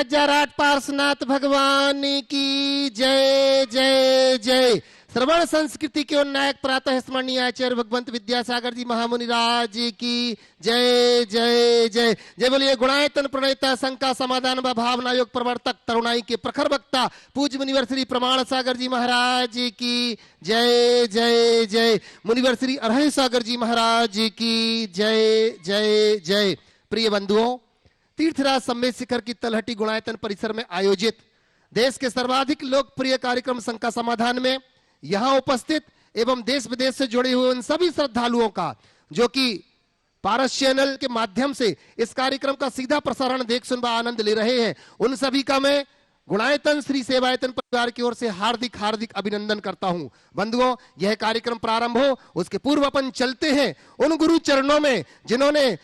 1008 पार्श्वनाथ भगवान की जय जय जय। श्रवण संस्कृति के उन्नायक प्रातः स्मरणीय आचार्य भगवंत विद्यासागर जी महामुनि राज की जय जय जय जय। बोलिए गुणायतन प्रणेता शंका समाधान व भावना योग प्रवर्तक तरुणाई के प्रखर वक्ता पूज्य मुनिवर श्री प्रमाण सागर जी महाराज की जय जय जय। मुनिवर श्री अरहय सागर जी महाराज की जय जय जय। प्रिय बंधुओं, तीर्थराज सम्मेद शिखर की तलहटी गुणायतन परिसर में आयोजित देश के सर्वाधिक लोकप्रिय कार्यक्रम शंका समाधान में यहां उपस्थित एवं देश विदेश से जुड़े हुए उन सभी श्रद्धालुओं का जो कि पारस चैनल के माध्यम से इस कार्यक्रम का सीधा प्रसारण देख सुन व आनंद ले रहे हैं, उन सभी का मैं गुणायतन श्री सेवायतन परिवार की ओर से हार्दिक हार्दिक अभिनंदन करता हूं। बंधुओं, यह कार्यक्रम प्रारंभ हो उसके पूर्व अपन चलते हैं उन गुरु चरणों में जिन्होंने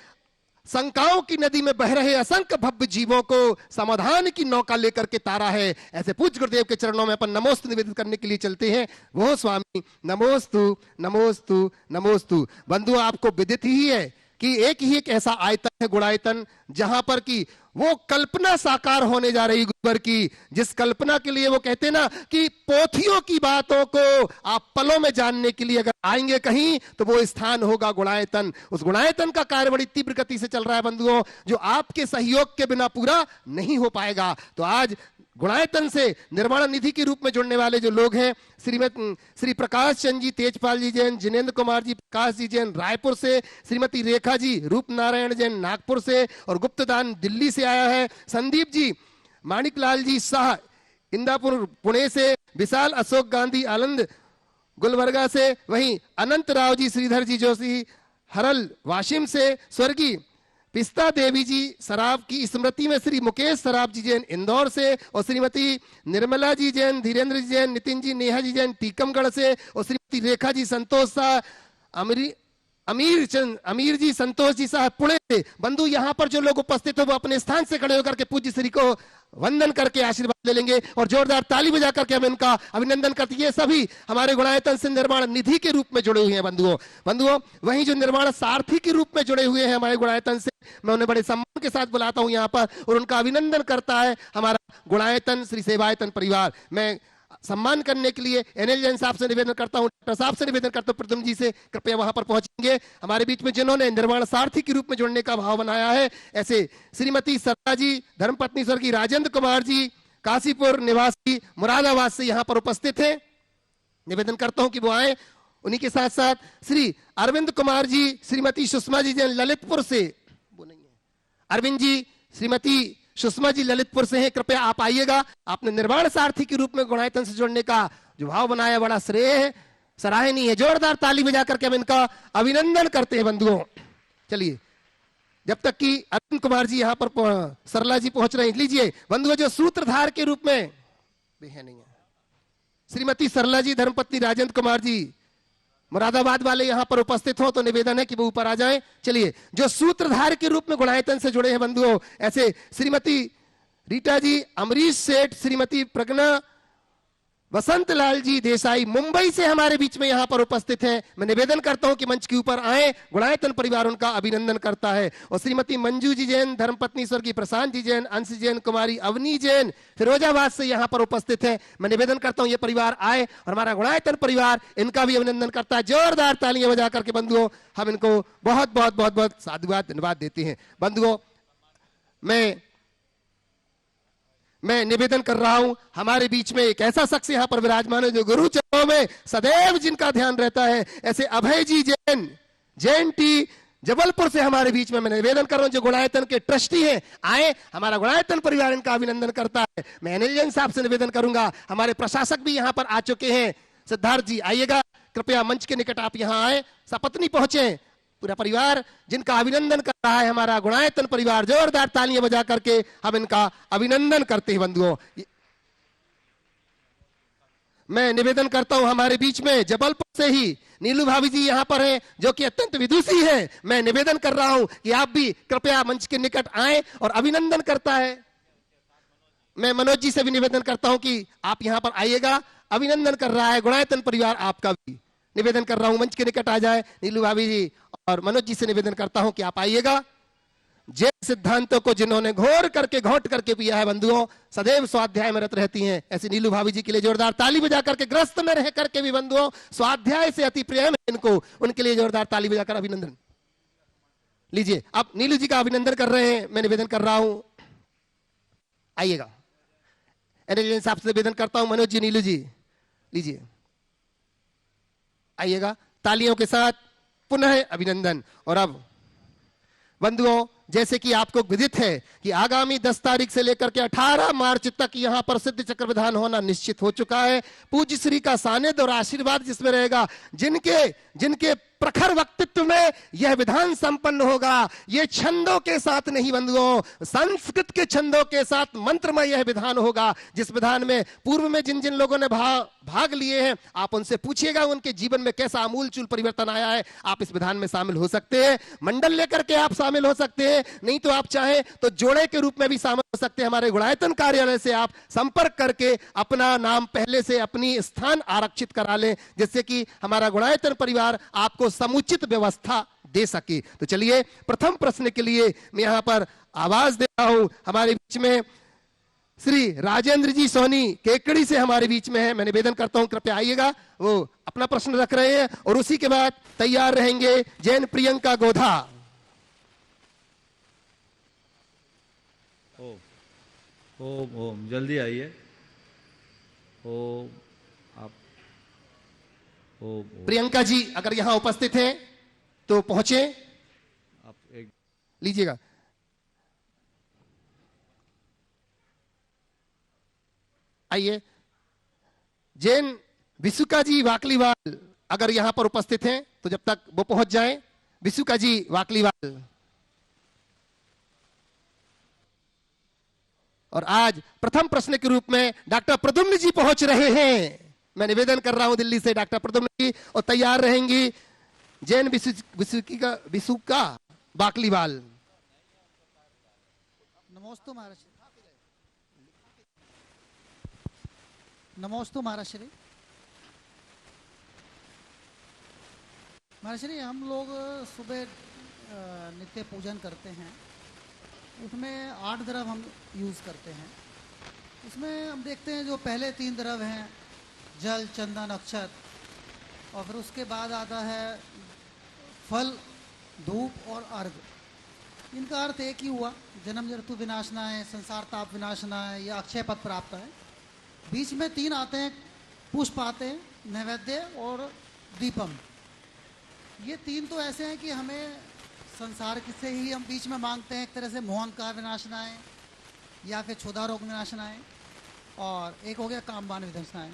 शंकाओं की नदी में बह रहे असंख्य भव्य जीवों को समाधान की नौका लेकर के तारा है। ऐसे पूज्य गुरुदेव के चरणों में अपन नमोस्तु निवेदित करने के लिए चलते हैं। वो स्वामी नमोस्तु नमोस्तु नमोस्तु। बंधु, आपको विदित ही है कि एक ऐसा आयतन है गुणायतन जहां पर कि वो कल्पना साकार होने जा रही गुरुवर की, जिस कल्पना के लिए वो कहते ना कि पोथियों की बातों को आप पलों में जानने के लिए अगर आएंगे कहीं तो वो स्थान होगा गुणायतन। उस गुणायतन का कार्य बड़ी तीव्र गति से चल रहा है बंधुओं, जो आपके सहयोग के बिना पूरा नहीं हो पाएगा। तो आज गुणायतन से निर्वाण निधि के रूप में जुड़ने वाले जो लोग हैं, श्री प्रकाश चंद जी तेजपाल जी जैन, जिनेन्द्र कुमार जी प्रकाश जी जैन रायपुर से, श्रीमती रेखा जी रूप नारायण जैन नागपुर से और गुप्तदान दिल्ली से आया है, संदीप जी माणिकलाल जी शाह इंदापुर पुणे से, विशाल अशोक गांधी आनंद गुलबर्गा से, वहीं अनंत राव जी श्रीधर जी जोशी हरल वाशिम से, स्वर्गीय पिस्ता देवी जी सराफ की स्मृति में श्री मुकेश सराफ जी जैन इंदौर से और श्रीमती निर्मला जी जैन, धीरेन्द्र जी जैन, नितिन जी नेहा जी जैन टीकमगढ़ से और श्रीमती रेखा जी संतोष शाह अमीर जी संतोष जी साहब पुणे से। बंधु, यहाँ पर जो लोग उपस्थित हो वो अपने स्थान से खड़े होकर के पूज्य श्री को वंदन करके आशीर्वाद ले लेंगे और जोरदार ताली बजा करके हम इनका अभिनंदन करते हैं। ये सभी हमारे गुणायतन से निर्वाण निधि के रूप में जुड़े हुए हैं बंधुओं। वहीं जो निर्वाण सारथी के रूप में जुड़े हुए हैं हमारे गुणायतन से, मैं उन्हें बड़े सम्मान के साथ बुलाता हूं यहाँ पर और उनका अभिनंदन करता है हमारा गुणायतन श्री सेवायतन परिवार। मैं सम्मान करने के लिए एनएल जैन साहब से निवेदन करता हूं, डॉक्टर साहब से निवेदन करता हूं प्रथम जी से कृपया वहां पर पहुंचेंगे हमारे बीच में जिन्होंने निर्वाण सारथी के रूप में जुड़ने का भाव बनाया है। ऐसे श्रीमती सरला जी धर्मपत्नी स्वर्गीय राजेंद्र कुमार जी काशीपुर निवासी मुरादाबाद से यहाँ पर उपस्थित हैं, निवेदन करता हूं कि वो आए। उन्हीं के साथ साथ श्री अरविंद कुमार जी श्रीमती सुषमा जी जैन ललितपुर से, वो नहीं है अरविंद जी श्रीमती सुषमा जी ललितपुर से हैं, कृपया आप आइएगा। आपने निर्वाण सारथी के रूप में गुणायतन से जुड़ने का जो भाव बनाया बड़ा श्रेय है, सराहनीय है। जोरदार ताली बजा करके हम इनका अभिनंदन करते हैं बंधुओं। चलिए, जब तक कि अरविंद कुमार जी यहाँ पर सरला जी पहुंच रहे हैं, लीजिए बंधुओं जो सूत्रधार के रूप में है नहीं है, श्रीमती सरला जी धर्मपत्नी राजेंद्र कुमार जी मुरादाबाद वाले यहां पर उपस्थित हो तो निवेदन है कि वो ऊपर आ जाएं। चलिए, जो सूत्रधार के रूप में गुणायतन से जुड़े हैं बंधुओं, ऐसे श्रीमती रीटा जी अमरीश सेठ, श्रीमती प्रज्ञा वसंत लाल जी देसाई मुंबई से हमारे बीच में यहां पर उपस्थित हैं। मैं निवेदन करता हूं कि मंच के ऊपर आए, गुणायतन परिवार उनका अभिनंदन करता है। और श्रीमती मंजू जी जैन धर्मपत्नी स्वर्गीय प्रशांत जी जैन, अंश जैन, कुमारी अवनी जैन फिरोजाबाद से यहां पर उपस्थित है। मैं निवेदन करता हूं ये परिवार आए और हमारा गुणायतन परिवार इनका भी अभिनंदन करता है। जोरदार तालियां बजा करके बंधुओं हम इनको बहुत बहुत बहुत बहुत साधुवाद धन्यवाद देते हैं। बंधुओं, मैं निवेदन कर रहा हूं, हमारे बीच में एक ऐसा शख्स यहां पर विराजमान है जो गुरु चरणों में सदैव जिनका ध्यान रहता है, ऐसे अभय जी जैन टी जबलपुर से हमारे बीच में। मैं निवेदन कर रहा हूं जो गुणायतन के ट्रस्टी हैं, आए, हमारा गुणायतन परिवार इनका अभिनंदन करता है। मैं एनएल जैन साहब से निवेदन करूंगा, हमारे प्रशासक भी यहां पर आ चुके हैं, सिद्धार्थ जी आइएगा, कृपया मंच के निकट आप यहां आए, सपत्नी पहुंचे, पूरा परिवार जिनका अभिनंदन कर रहा है हमारा गुणायतन परिवार। जोरदार तालियां बजा करके हम इनका अभिनंदन करते हैं बंधुओं। मैं निवेदन करता हूं हमारे बीच में जबलपुर से ही नीलू भाभी जी यहां पर हैं जो कि अत्यंत विदुषी हैं। मैं निवेदन कर रहा हूं कि आप भी कृपया मंच के निकट आए और अभिनंदन करता है। मैं मनोज जी से भी निवेदन करता हूं कि आप यहां पर आइएगा, अभिनंदन कर रहा है गुणायतन परिवार आपका भी। निवेदन कर रहा हूं मंच के निकट आ जाए नीलू भाभी जी और मनोज जी से निवेदन करता हूं कि आप आइएगा। जैन सिद्धांतों को जिन्होंने घोर करके घोट करके पिया है बंधुओं, सदैव स्वाध्याय में रत रहती हैं। ऐसी नीलू भाभी जी के लिए जोरदार ताली बजा करके, ग्रस्त में रह करके भी बंधुओं स्वाध्याय से अति प्रेम है इनको, उनके लिए जोरदार ताली बजाकर अभिनंदन लीजिए। आप नीलू जी का अभिनंदन कर रहे हैं, मैं निवेदन कर रहा हूं, आइएगा। एनएल साहब से निवेदन करता हूं, मनोज जी, नीलू जी लीजिए, आइएगा। तालियों के साथ पुनः अभिनंदन। और अब बंधुओं, जैसे कि आपको विदित है कि आगामी 10 तारीख से लेकर के 18 मार्च तक यहां पर सिद्ध चक्र विधान होना निश्चित हो चुका है। पूज्य श्री का सानिध्य और आशीर्वाद जिसमें रहेगा, जिनके प्रखर वक्तित्व में यह विधान संपन्न होगा। यह छंदों के साथ नहीं बंधुओं, संस्कृत के छंदों के साथ मंत्रमय यह विधान होगा, जिस विधान में पूर्व में जिन जिन लोगों ने भाग लिए हैं, आप उनसे पूछिएगा उनके जीवन में कैसा आमूलचूल परिवर्तन आया है। आप इस विधान में शामिल हो सकते हैं, मंडल लेकर के आप शामिल हो सकते हैं, नहीं तो आप चाहें तो जोड़े के रूप में भी शामिल हो सकते हैं। हमारे गुणायतन कार्यालय से आप संपर्क करके अपना नाम पहले से अपनी स्थान आरक्षित करा लें, जिससे कि हमारा गुणायतन परिवार आपको समुचित व्यवस्था दे सके। तो चलिए, प्रथम प्रश्न के लिए मैं यहां पर आवाज दे रहा हूं। हमारे बीच में श्री राजेंद्र जी सोनी केकड़ी से हमारे बीच में है, मैं निवेदन करता हूं कृपया आइएगा। वो अपना प्रश्न रख रहे हैं और उसी के बाद तैयार रहेंगे जैन प्रियंका गोधा। ओम जल्दी आइए। ओम आप ओम प्रियंका जी अगर यहां उपस्थित हैं तो पहुंचे, आप एक लीजिएगा। आइए, जैन विसुका जी वाकलीवाल अगर यहां पर उपस्थित हैं तो जब तक वो पहुंच जाएं, विसुका जी वाकलीवाल। और आज प्रथम प्रश्न के रूप में डॉक्टर प्रद्युम्न जी पहुंच रहे हैं। मैं निवेदन कर रहा हूं दिल्ली से डॉक्टर प्रद्युम्न जी, और तैयार रहेंगी जैन विसुका बाकलीवाल। नमोस्तु महाराज, नमोस्तु महाराज। महाराज, हम लोग सुबह नित्य पूजन करते हैं, उसमें 8 द्रव हम यूज़ करते हैं। उसमें हम देखते हैं जो पहले 3 द्रव हैं, जल, चंदन, अक्षत, और फिर उसके बाद आता है फल, धूप और अर्घ। इनका अर्थ एक ही हुआ, जन्म मृत्यु विनाशनाय, संसार ताप विनाशनाय या अक्षय पद प्राप्त है। बीच में 3 आते हैं, पुष्प आते हैं, नैवेद्य और दीपम। ये 3 तो ऐसे हैं कि हमें संसार से ही हम बीच में मांगते हैं, एक तरह से मोहन का विनाशनाय या फिर क्षुधा रोग विनाशनाय, और एक हो गया कामवान विनाशनाय।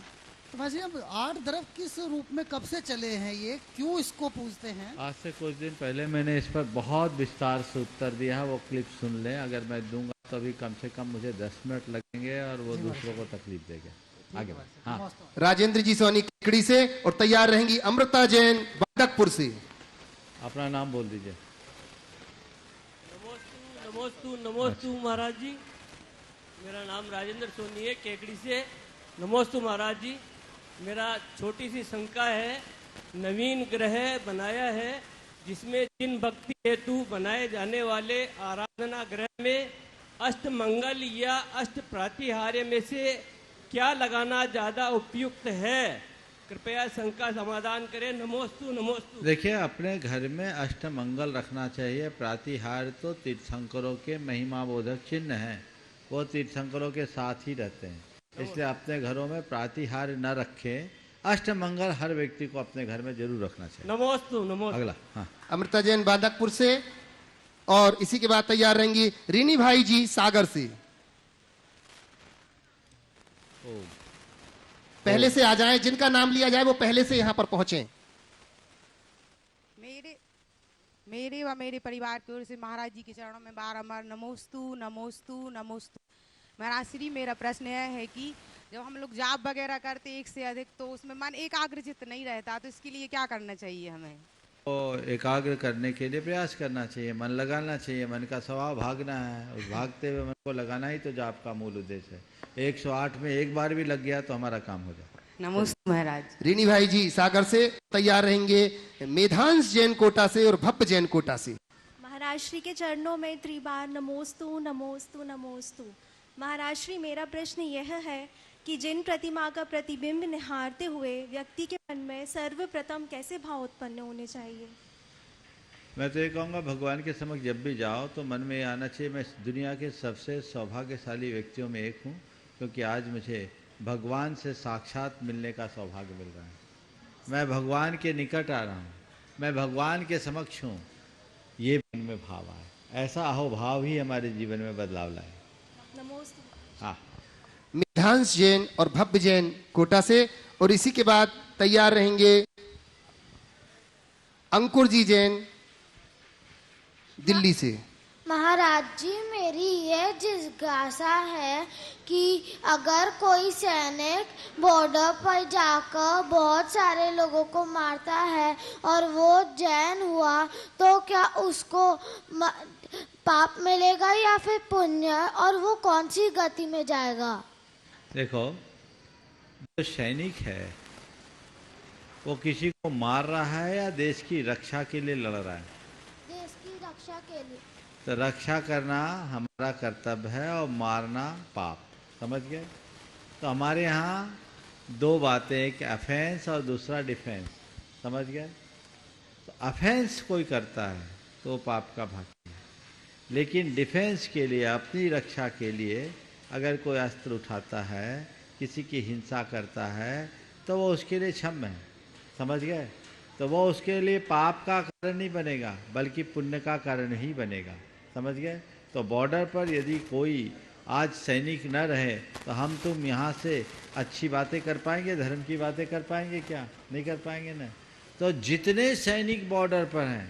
तो भाई हम 8 द्रव किस रूप में कब से चले हैं, ये क्यों इसको पूजते हैं? आज से कुछ दिन पहले मैंने इस पर बहुत विस्तार से उत्तर दिया है, वो क्लिप सुन लें। अगर मैं दूंगा तो अभी कम से कम मुझे 10 मिनट लगेंगे और वो दूसरों को तकलीफ देगा। आगे हाँ, राजेंद्र जी सोनी केकड़ी से, और तैयार रहेंगी अमृता जैन बादकपुर से। अपना नाम बोल दीजिए। नमोस्तु नमोस्तु महाराज जी, मेरा नाम राजेंद्र सोनी है, केकड़ी से। नमोस्तु महाराज जी, मेरा छोटी सी शंका है। नवीन ग्रह बनाया है जिसमें जिन भक्ति हेतु बनाए जाने वाले आराधना ग्रह में अष्ट मंगल या अष्ट प्रातिहार्य में से क्या लगाना ज्यादा उपयुक्त है? कृपया शंका समाधान करें। नमोस्तु नमोस्तु। देखिए, अपने घर में अष्ट मंगल रखना चाहिए। प्रातिहार तो तीर्थंकरों के महिमा बोधक चिन्ह हैं, वो तीर्थंकरों के साथ ही रहते हैं, इसलिए अपने घरों में प्रातिहार न रखें। अष्ट मंगल हर व्यक्ति को अपने घर में जरूर रखना चाहिए। नमोस्तु नमोस्तु। अगला हाँ, अमृता जैन बादकपुर से, और इसी के बाद तैयार रहेंगी रीनी भाई जी सागर से। पहले से आ जाएं, जिनका नाम लिया जाए वो पहले से यहाँ पर पहुंचे। मेरे व मेरे परिवार की ओर से महाराज जी के चरणों में बारंबार नमोस्तु नमोस्तु नमोस्तु। महाराज श्री, मेरा प्रश्न यह है कि जब हम लोग जाप वगैरह करते एक से अधिक, तो उसमें मन एकाग्रचित्त नहीं रहता, तो इसके लिए क्या करना चाहिए हमें? तो एकाग्र करने के लिए प्रयास करना चाहिए, मन लगाना चाहिए। मन का स्वभाव भागना है, उस भागते हुए मन को लगाना ही तो जाप का मूल उद्देश्य है। 108 में एक बार भी लग गया तो हमारा काम हो जाए। नमस्ते महाराज। रीनी भाई जी सागर से, तैयार रहेंगे मेधांश जैन कोटा से और भप्प जैन कोटा से। महाराज महाराज श्री के चरणों में त्रिबार नमोस्तु नमोस्तु नमोस्तु। महाराज श्री, मेरा प्रश्न यह है कि जिन प्रतिमा का प्रतिबिंब निहारते हुए व्यक्ति के मन में सर्वप्रथम कैसे भाव उत्पन्न होने चाहिए? मैं तो ये कहूँगा, भगवान के समक्ष जब भी जाओ तो मन में ये आना चाहिए, मैं दुनिया के सबसे सौभाग्यशाली व्यक्तियों में एक हूँ, क्योंकि आज मुझे भगवान से साक्षात मिलने का सौभाग्य मिल रहा है। मैं भगवान के निकट आ रहा हूँ, मैं भगवान के समक्ष हूँ, ये मन में भाव आए। ऐसा अहोभाव ही हमारे जीवन में बदलाव लाए। नमोस्तु। हाँ, मिधांश जैन और भव्य जैन कोटा से, और इसी के बाद तैयार रहेंगे अंकुर जी जैन दिल्ली से। महाराज जी, मेरी ये जिज्ञासा है कि अगर कोई सैनिक बॉर्डर पर जाकर बहुत सारे लोगों को मारता है और वो जैन हुआ, तो क्या उसको पाप मिलेगा या फिर पुण्य, और वो कौन सी गति में जाएगा? देखो, जो सैनिक है वो किसी को मार रहा है या देश की रक्षा के लिए लड़ रहा है? देश की रक्षा के लिए। तो रक्षा करना हमारा कर्तव्य है और मारना पाप। समझ गए? तो हमारे यहाँ दो बातें, एक अफेंस और दूसरा डिफेंस। समझ गए? तो अफेंस कोई करता है तो वो पाप का भागी है, लेकिन डिफेंस के लिए, अपनी रक्षा के लिए अगर कोई अस्त्र उठाता है, किसी की हिंसा करता है, तो वो उसके लिए क्षम्य है। समझ गए? तो वो उसके लिए पाप का कारण नहीं बनेगा, बल्कि पुण्य का कारण ही बनेगा। समझ गए? तो बॉर्डर पर यदि कोई आज सैनिक न रहे तो हम तुम यहाँ से अच्छी बातें कर पाएंगे, धर्म की बातें कर पाएंगे? क्या नहीं कर पाएंगे ना। तो जितने सैनिक बॉर्डर पर हैं,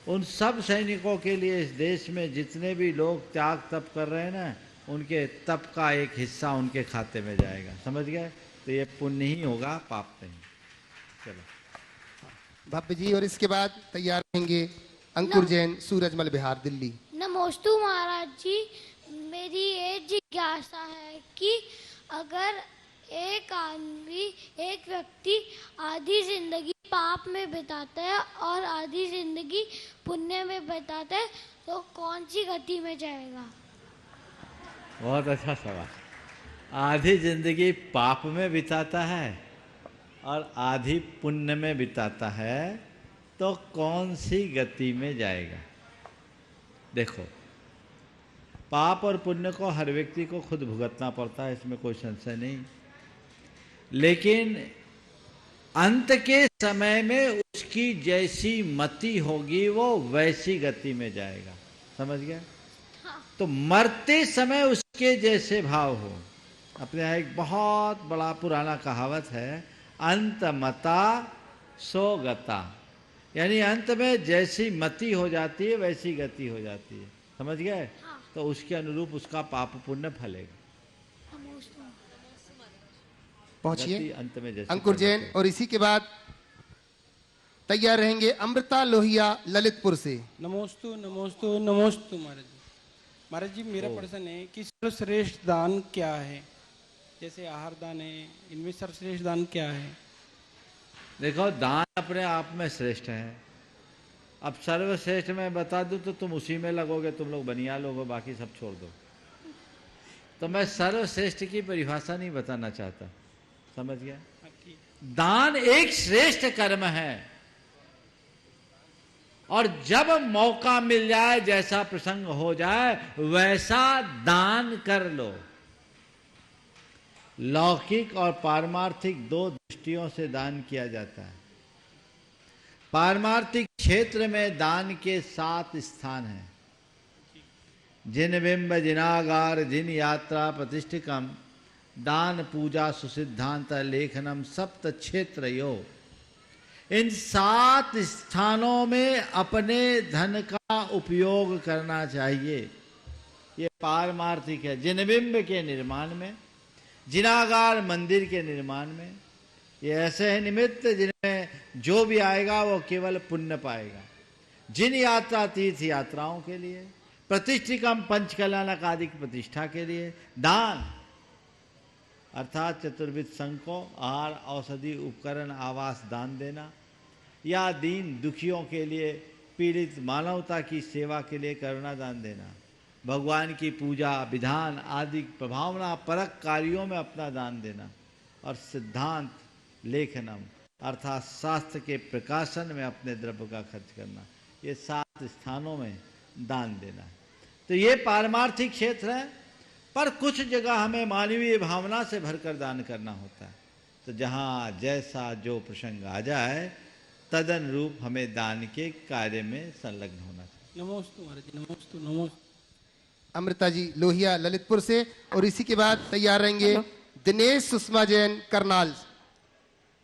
उन सब सैनिकों के लिए इस देश में जितने भी लोग त्याग तप कर रहे हैं ना, उनके तप का एक हिस्सा उनके खाते में जाएगा। समझ गए? तो ये पुण्य ही होगा, पाप नहीं। चलो भव्य जी, और इसके बाद तैयार रहेंगे अंकुर जैन सूरजमल बिहार दिल्ली। नमोस्तु महाराज जी, मेरी ये जिज्ञासा है कि अगर एक व्यक्ति आधी जिंदगी पाप में बिताता है और आधी जिंदगी पुण्य में बिताता है, तो कौन सी गति में जाएगा? बहुत अच्छा सवाल। आधी जिंदगी पाप में बिताता है और आधी पुण्य में बिताता है, तो कौन सी गति में जाएगा? देखो, पाप और पुण्य को हर व्यक्ति को खुद भुगतना पड़ता है, इसमें कोई संशय नहीं, लेकिन अंत के समय में उसकी जैसी मति होगी वो वैसी गति में जाएगा। समझ गया? तो मरते समय उसके जैसे भाव हो। अपने यहाँ एक बहुत बड़ा पुराना कहावत है, अंत मता सो गता, यानी अंत में जैसी मति हो जाती है वैसी गति हो जाती है। समझ गए? तो उसके अनुरूप उसका पाप पुण्य फलेगा। पहुंचिए गति अंत में जैसी अंकुर जैन, और इसी के बाद तैयार रहेंगे अमृता लोहिया ललितपुर से। नमोस्तु नमोस्तु नमोस्तु महाराज जी। महाराज जी, मेरा प्रश्न है कि सर्वश्रेष्ठ दान क्या है? जैसे आहार दान है, इनमें सर्वश्रेष्ठ दान क्या है? देखो, दान अपने आप में श्रेष्ठ है। अब सर्वश्रेष्ठ मैं बता दूं तो तुम उसी में लगोगे, तुम लोग बनिया लोग हो, बाकी सब छोड़ दो। तो मैं सर्वश्रेष्ठ की परिभाषा नहीं बताना चाहता। समझ गया? दान एक श्रेष्ठ कर्म है, और जब मौका मिल जाए, जैसा प्रसंग हो जाए, वैसा दान कर लो। लौकिक और पारमार्थिक दो दृष्टियों से दान किया जाता है। पारमार्थिक क्षेत्र में दान के 7 स्थान हैं। जिन बिंब जिनागार जिन यात्रा प्रतिष्ठिकम दान पूजा सुसिद्धांत लेखनम सप्त क्षेत्र यो। इन 7 स्थानों में अपने धन का उपयोग करना चाहिए। ये पारमार्थिक है। जिनबिंब के निर्माण में, जिनागार मंदिर के निर्माण में, ये ऐसे है निमित्त जिनमें जो भी आएगा वो केवल पुण्य पाएगा। जिन यात्रा तीर्थ यात्राओं के लिए, प्रतिष्ठिकम पंचकल्याणक आदि की प्रतिष्ठा के लिए, दान अर्थात चतुर्विध संघ को आहार औषधि उपकरण आवास दान देना, या दीन दुखियों के लिए पीड़ित मानवता की सेवा के लिए करुणा दान देना, भगवान की पूजा विधान आदि प्रभावना परक कार्यों में अपना दान देना, और सिद्धांत लेखनम अर्थात शास्त्र के प्रकाशन में अपने द्रव्य का खर्च करना, ये 7 स्थानों में दान देना है। तो ये पारमार्थिक क्षेत्र है, पर कुछ जगह हमें मानवीय भावना से भरकर दान करना होता है। तो जहाँ जैसा जो प्रसंग आ जाए तदनुरूप हमें दान के कार्य में संलग्न होना चाहिए। नमोस्तु महाराज जी, नमोस्तु नमोस्तु। अमृता जी लोहिया ललितपुर से, और इसी के बाद तैयार रहेंगे दिनेश सुषमा जैन करनाल।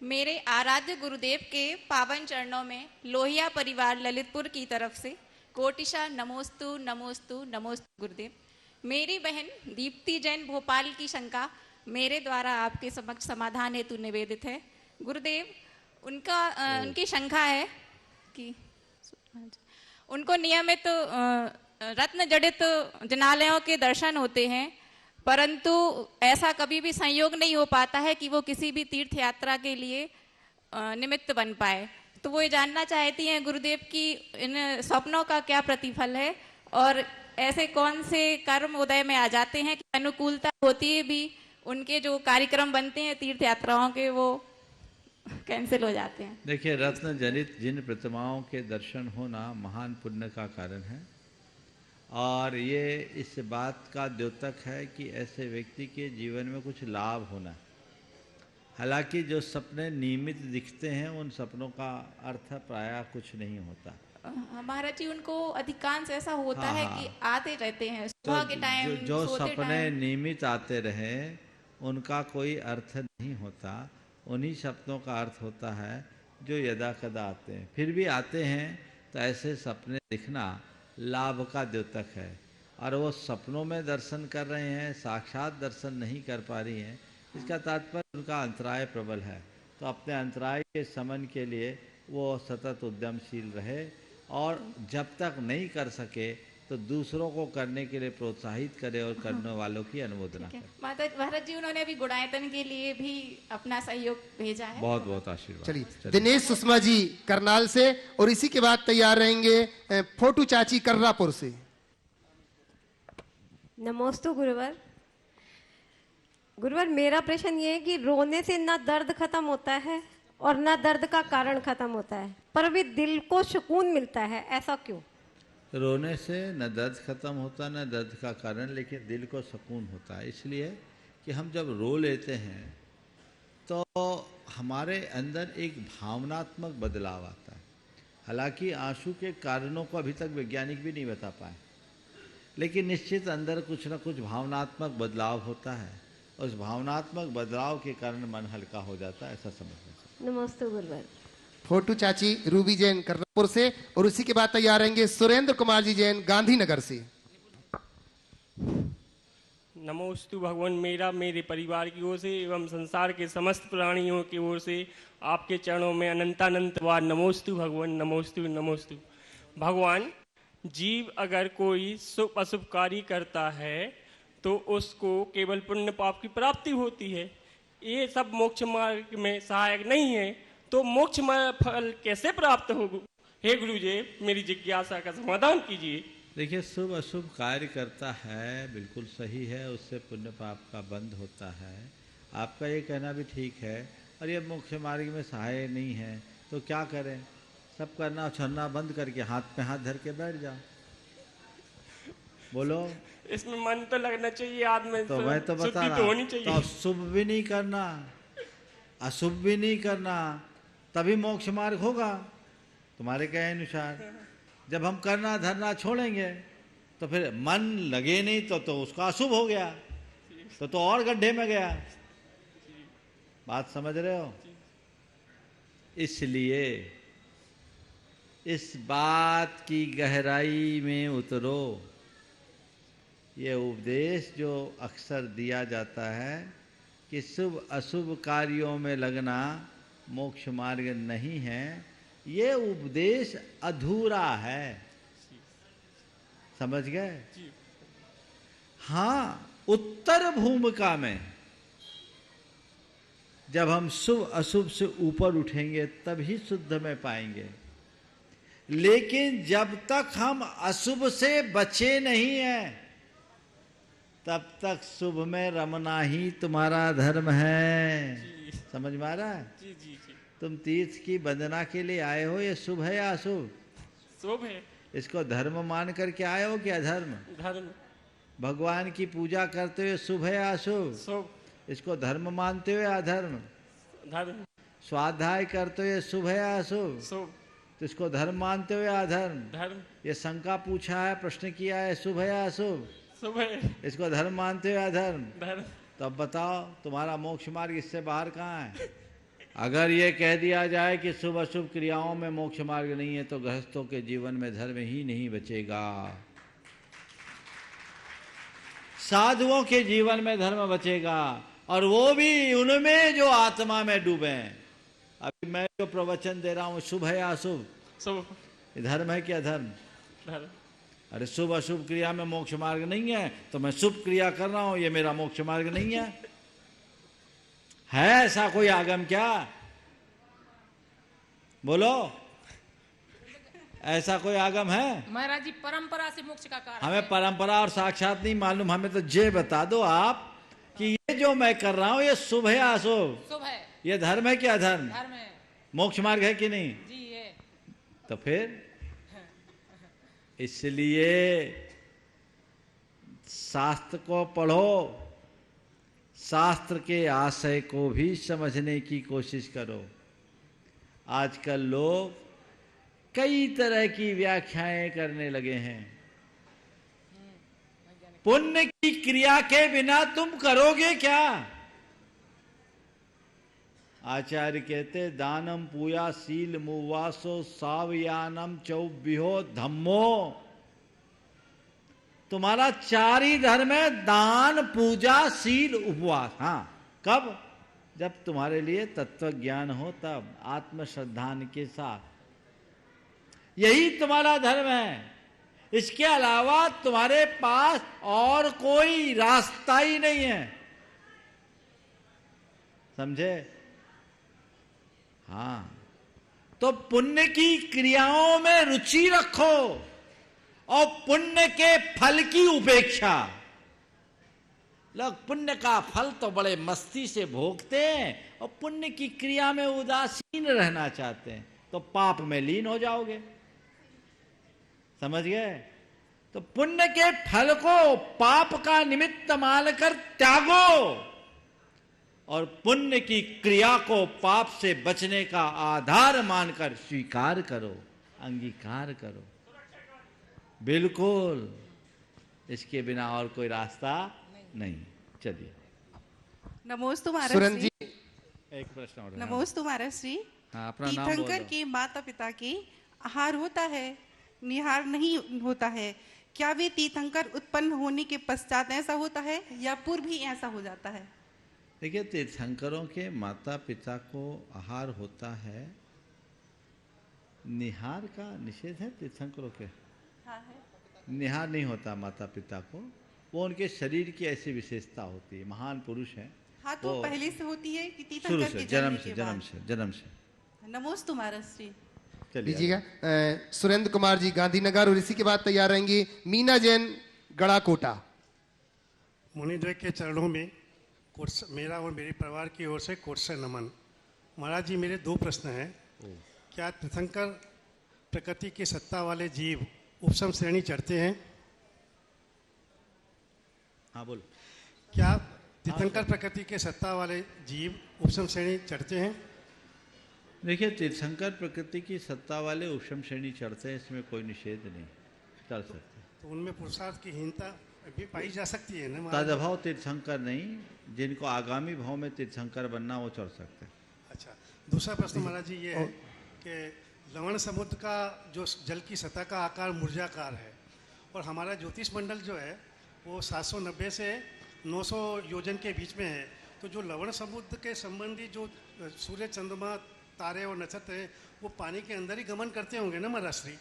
मेरे आराध्य गुरुदेव के पावन चरणों में लोहिया परिवार ललितपुर की तरफ से कोटिशा नमोस्तु नमोस्तु नमोस्तु गुरुदेव। मेरी बहन दीप्ति जैन भोपाल की शंका मेरे द्वारा आपके समक्ष समाधान हेतु निवेदित है। गुरुदेव, उनकी शंका है कि उनको नियमित रत्न जड़ित जनालयों के दर्शन होते हैं, परंतु ऐसा कभी भी संयोग नहीं हो पाता है कि वो किसी भी तीर्थ यात्रा के लिए निमित्त बन पाए। तो वो ये जानना चाहती हैं गुरुदेव कि इन स्वप्नों का क्या प्रतिफल है, और ऐसे कौन से कर्म उदय में आ जाते हैं कि अनुकूलता होती है भी उनके जो कार्यक्रम बनते हैं तीर्थ यात्राओं के वो कैंसिल हो जाते हैं। देखिए, रत्न जनित जिन प्रतिमाओं के दर्शन होना महान पुण्य का कारण है, और ये इस बात का द्योतक है कि ऐसे व्यक्ति के जीवन में कुछ लाभ होना। हालांकि जो सपने नियमित दिखते हैं उन सपनों का अर्थ प्रायः कुछ नहीं होता। महाराज जी, उनको अधिकांश ऐसा होता है कि आते रहते हैं तो सुबह के टाइम, जो सोते सपने टाइम। नियमित आते रहे उनका कोई अर्थ नहीं होता। उन्हीं सपनों का अर्थ होता है जो यदा कदा आते हैं। फिर भी आते हैं तो ऐसे सपने दिखना लाभ का द्योतक है, और वो सपनों में दर्शन कर रहे हैं, साक्षात दर्शन नहीं कर पा रही हैं, इसका तात्पर्य उनका अंतराय प्रबल है। तो अपने अंतराय के शमन के लिए वो सतत उद्यमशील रहे, और जब तक नहीं कर सके तो दूसरों को करने के लिए प्रोत्साहित करे और करने वालों की अनुमोदना करे। महाराज जी, उन्होंने अभी गुणायतन के लिए भी अपना सहयोग भेजा है। बहुत बहुत आशीर्वाद। चलिए दिनेश सुषमा जी करनाल से, और इसी के बाद तैयार रहेंगे फोटू चाची कर्रापुर से। नमोस्तु गुरुवर। गुरुवर, मेरा प्रश्न ये है कि रोने से ना दर्द खत्म होता है और ना दर्द का कारण खत्म होता है, पर भी दिल को सुकून मिलता है, ऐसा क्यों? रोने से न दर्द खत्म होता न दर्द का कारण, लेकिन दिल को सुकून होता है। इसलिए कि हम जब रो लेते हैं तो हमारे अंदर एक भावनात्मक बदलाव आता है। हालांकि आंसू के कारणों को अभी तक वैज्ञानिक भी नहीं बता पाए, लेकिन निश्चित अंदर कुछ न कुछ भावनात्मक बदलाव होता है, उस भावनात्मक बदलाव के कारण मन हल्का हो जाता है, ऐसा समझना चाहिए। नमस्ते गुरुवर। फोटू चाची रूबी जैन कर्रापुर से, और उसी के बाद तैयार रहेंगे सुरेंद्र कुमार जी जैन गांधीनगर से। नमोस्तु भगवान, मेरा मेरे परिवार की ओर से एवं संसार के समस्त प्राणियों की ओर से आपके चरणों में अनंतानंत बार नमोस्तु भगवान, नमोस्तु नमोस्तु। भगवान, जीव अगर कोई शुभ अशुभ कार्य करता है तो उसको केवल पुण्य पाप की प्राप्ति होती है। ये सब मोक्ष मार्ग में सहायक नहीं है, तो मोक्ष फल कैसे प्राप्त होगा? हे गुरुदेव, मेरी जिज्ञासा का समाधान कीजिए। देखिए, शुभ अशुभ कार्य करता है, बिल्कुल सही है, उससे पुण्य पाप का बंध होता है। आपका ये कहना भी ठीक है, और ये मोक्ष मार्ग में सहाय नहीं है तो क्या करें? सब करना छोड़ना बंद करके हाथ पे हाथ धर के बैठ जाओ। बोलो, इसमें मन तो लगना चाहिए, आदमी तो मैं तो बता रहा होनी चाहिए। तो शुभ भी नहीं करना, अशुभ भी नहीं करना, तभी मोक्ष मार्ग होगा तुम्हारे कहे अनुसार। जब हम करना धरना छोड़ेंगे तो फिर मन लगे नहीं तो उसका अशुभ हो गया, तो और गड्ढे में गया। बात समझ रहे हो? इसलिए इस बात की गहराई में उतरो। ये उपदेश जो अक्सर दिया जाता है कि शुभ अशुभ कार्यों में लगना मोक्ष मार्ग नहीं है, ये उपदेश अधूरा है। समझ गए? हाँ, उत्तर भूमिका में जब हम शुभ अशुभ से ऊपर उठेंगे तभी शुद्ध में पाएंगे। लेकिन जब तक हम अशुभ से बचे नहीं हैं तब तक शुभ में रमना ही तुम्हारा धर्म है। समझ में आ रहा है? जी जी जी। तुम तीर्थ की वंदना के लिए आए हो, ये शुभ है या अशुभ? शुभ है। इसको धर्म मान करके आए हो कि अधर्म? धर्म। भगवान की पूजा करते हुए शुभ है या अशुभ? शुभ। इसको धर्म मानते हुए अधर्म? धर्म। स्वाध्याय करते हुए शुभ है या अशुभ? शुभ। तो इसको धर्म मानते हुए अधर्म? धर्म। ये शंका पूछा है, प्रश्न किया है, शुभ है या अशुभ? शुभ है। इसको धर्म मानते हुए अधर्म? धर्म। तो अब बताओ तुम्हारा मोक्ष मार्ग इससे बाहर कहाँ है? अगर ये कह दिया जाए कि शुभ अशुभ क्रियाओं में मोक्ष मार्ग नहीं है तो गृहस्थों के जीवन में धर्म ही नहीं बचेगा। साधुओं के जीवन में धर्म बचेगा, और वो भी उनमें जो आत्मा में डूबे हैं। अभी मैं जो प्रवचन दे रहा हूँ शुभ है या अशुभ? शुभ। ये धर्म है कि अधर्म? धर्म। अरे शुभ अशुभ क्रिया में मोक्ष मार्ग नहीं है तो मैं शुभ क्रिया कर रहा हूं, ये मेरा मोक्ष मार्ग नहीं है। है ऐसा कोई आगम क्या? बोलो, ऐसा कोई आगम है? महाराज जी परंपरा से मोक्ष का कारण हमें परंपरा और साक्षात नहीं मालूम, हमें तो ये बता दो आप कि ये जो मैं कर रहा हूं ये शुभ है या अशुभ? शुभ है। ये धर्म है कि अधर्म? धर्म है। मोक्ष मार्ग है कि नहीं? जी है। तो फिर इसलिए शास्त्र को पढ़ो, शास्त्र के आशय को भी समझने की कोशिश करो। आजकल लोग कई तरह की व्याख्याएं करने लगे हैं। पुण्य की क्रिया के बिना तुम करोगे क्या? आचार्य कहते दानम पूया शील मुवासो सावयानम चौबिहो धम्मो। तुम्हारा 4 ही धर्म है, दान, पूजा, शील, उपवास। हाँ, कब? जब तुम्हारे लिए तत्व ज्ञान हो, तब आत्म श्रद्धान के साथ। यही तुम्हारा धर्म है। इसके अलावा तुम्हारे पास और कोई रास्ता ही नहीं है। समझे? हाँ, तो पुण्य की क्रियाओं में रुचि रखो और पुण्य के फल की उपेक्षा। लोग पुण्य का फल तो बड़े मस्ती से भोगते हैं और पुण्य की क्रिया में उदासीन रहना चाहते हैं, तो पाप में लीन हो जाओगे। समझ गए? तो पुण्य के फल को पाप का निमित्त मानकर त्यागो और पुण्य की क्रिया को पाप से बचने का आधार मानकर स्वीकार करो, अंगीकार करो। बिल्कुल, इसके बिना और कोई रास्ता नहीं। चलिए, नमोस्तु महाराज सुरेंद्र श्री। जी, एक प्रश्न और है। नमोस्तु महाराज श्री। हाँ, अपना नाम तीर्थंकर बोलो। के माता पिता के आहार होता है, निहार नहीं होता है। क्या वे तीर्थंकर उत्पन्न होने के पश्चात ऐसा होता है या पूर्व ही ऐसा हो जाता है? देखिए, तीर्थंकरों के माता पिता को आहार होता है, निहार का निषेध है तीर्थंकरों के। हाँ है। निहार नहीं होता माता पिता को, वो उनके शरीर की ऐसी विशेषता होती है। महान पुरुष हैं। हाँ, तो वो पहले से होती है कि शुरू तीर्थंकर से, के जन्म से। नमोस्तु महाराज श्री। लीजिएगा। सुरेंद्र कुमार जी गांधीनगर, और इसी के बाद तैयार रहेंगी मीना जैन गड़ाकोटा। मुनिद्वय के चरणों में मेरा और मेरे परिवार की ओर से कोट से नमन। महाराज जी, मेरे 2 प्रश्न हैं। क्या तीर्थंकर प्रकृति की सत्ता वाले जीव उपशम श्रेणी चढ़ते हैं? हाँ, बोलो। क्या तीर्थंकर प्रकृति के सत्ता वाले जीव उपशम श्रेणी चढ़ते हैं? देखिए, तीर्थंकर प्रकृति की सत्ता वाले उपशम श्रेणी चढ़ते हैं, इसमें कोई निषेध नहीं, चढ़ सकते। तो उनमें पुरुषार्थ की हीनता भी पाई जा सकती है ना महाराज? तदभाव तीर्थंकर नहीं, जिनको आगामी भाव में तीर्थंकर बनना वो चढ़ सकते हैं। अच्छा, दूसरा प्रश्न महाराज जी ये है कि लवण समुद्र का जो जल की सतह का आकार मूर्जाकार है, और हमारा ज्योतिष मंडल जो है वो 790 से 900 योजन के बीच में है। तो जो लवण समुद्र के संबंधी जो सूर्य, चंद्रमा, तारे और नक्षत्र हैं, वो पानी के अंदर ही गमन करते होंगे ना महाराज श्री?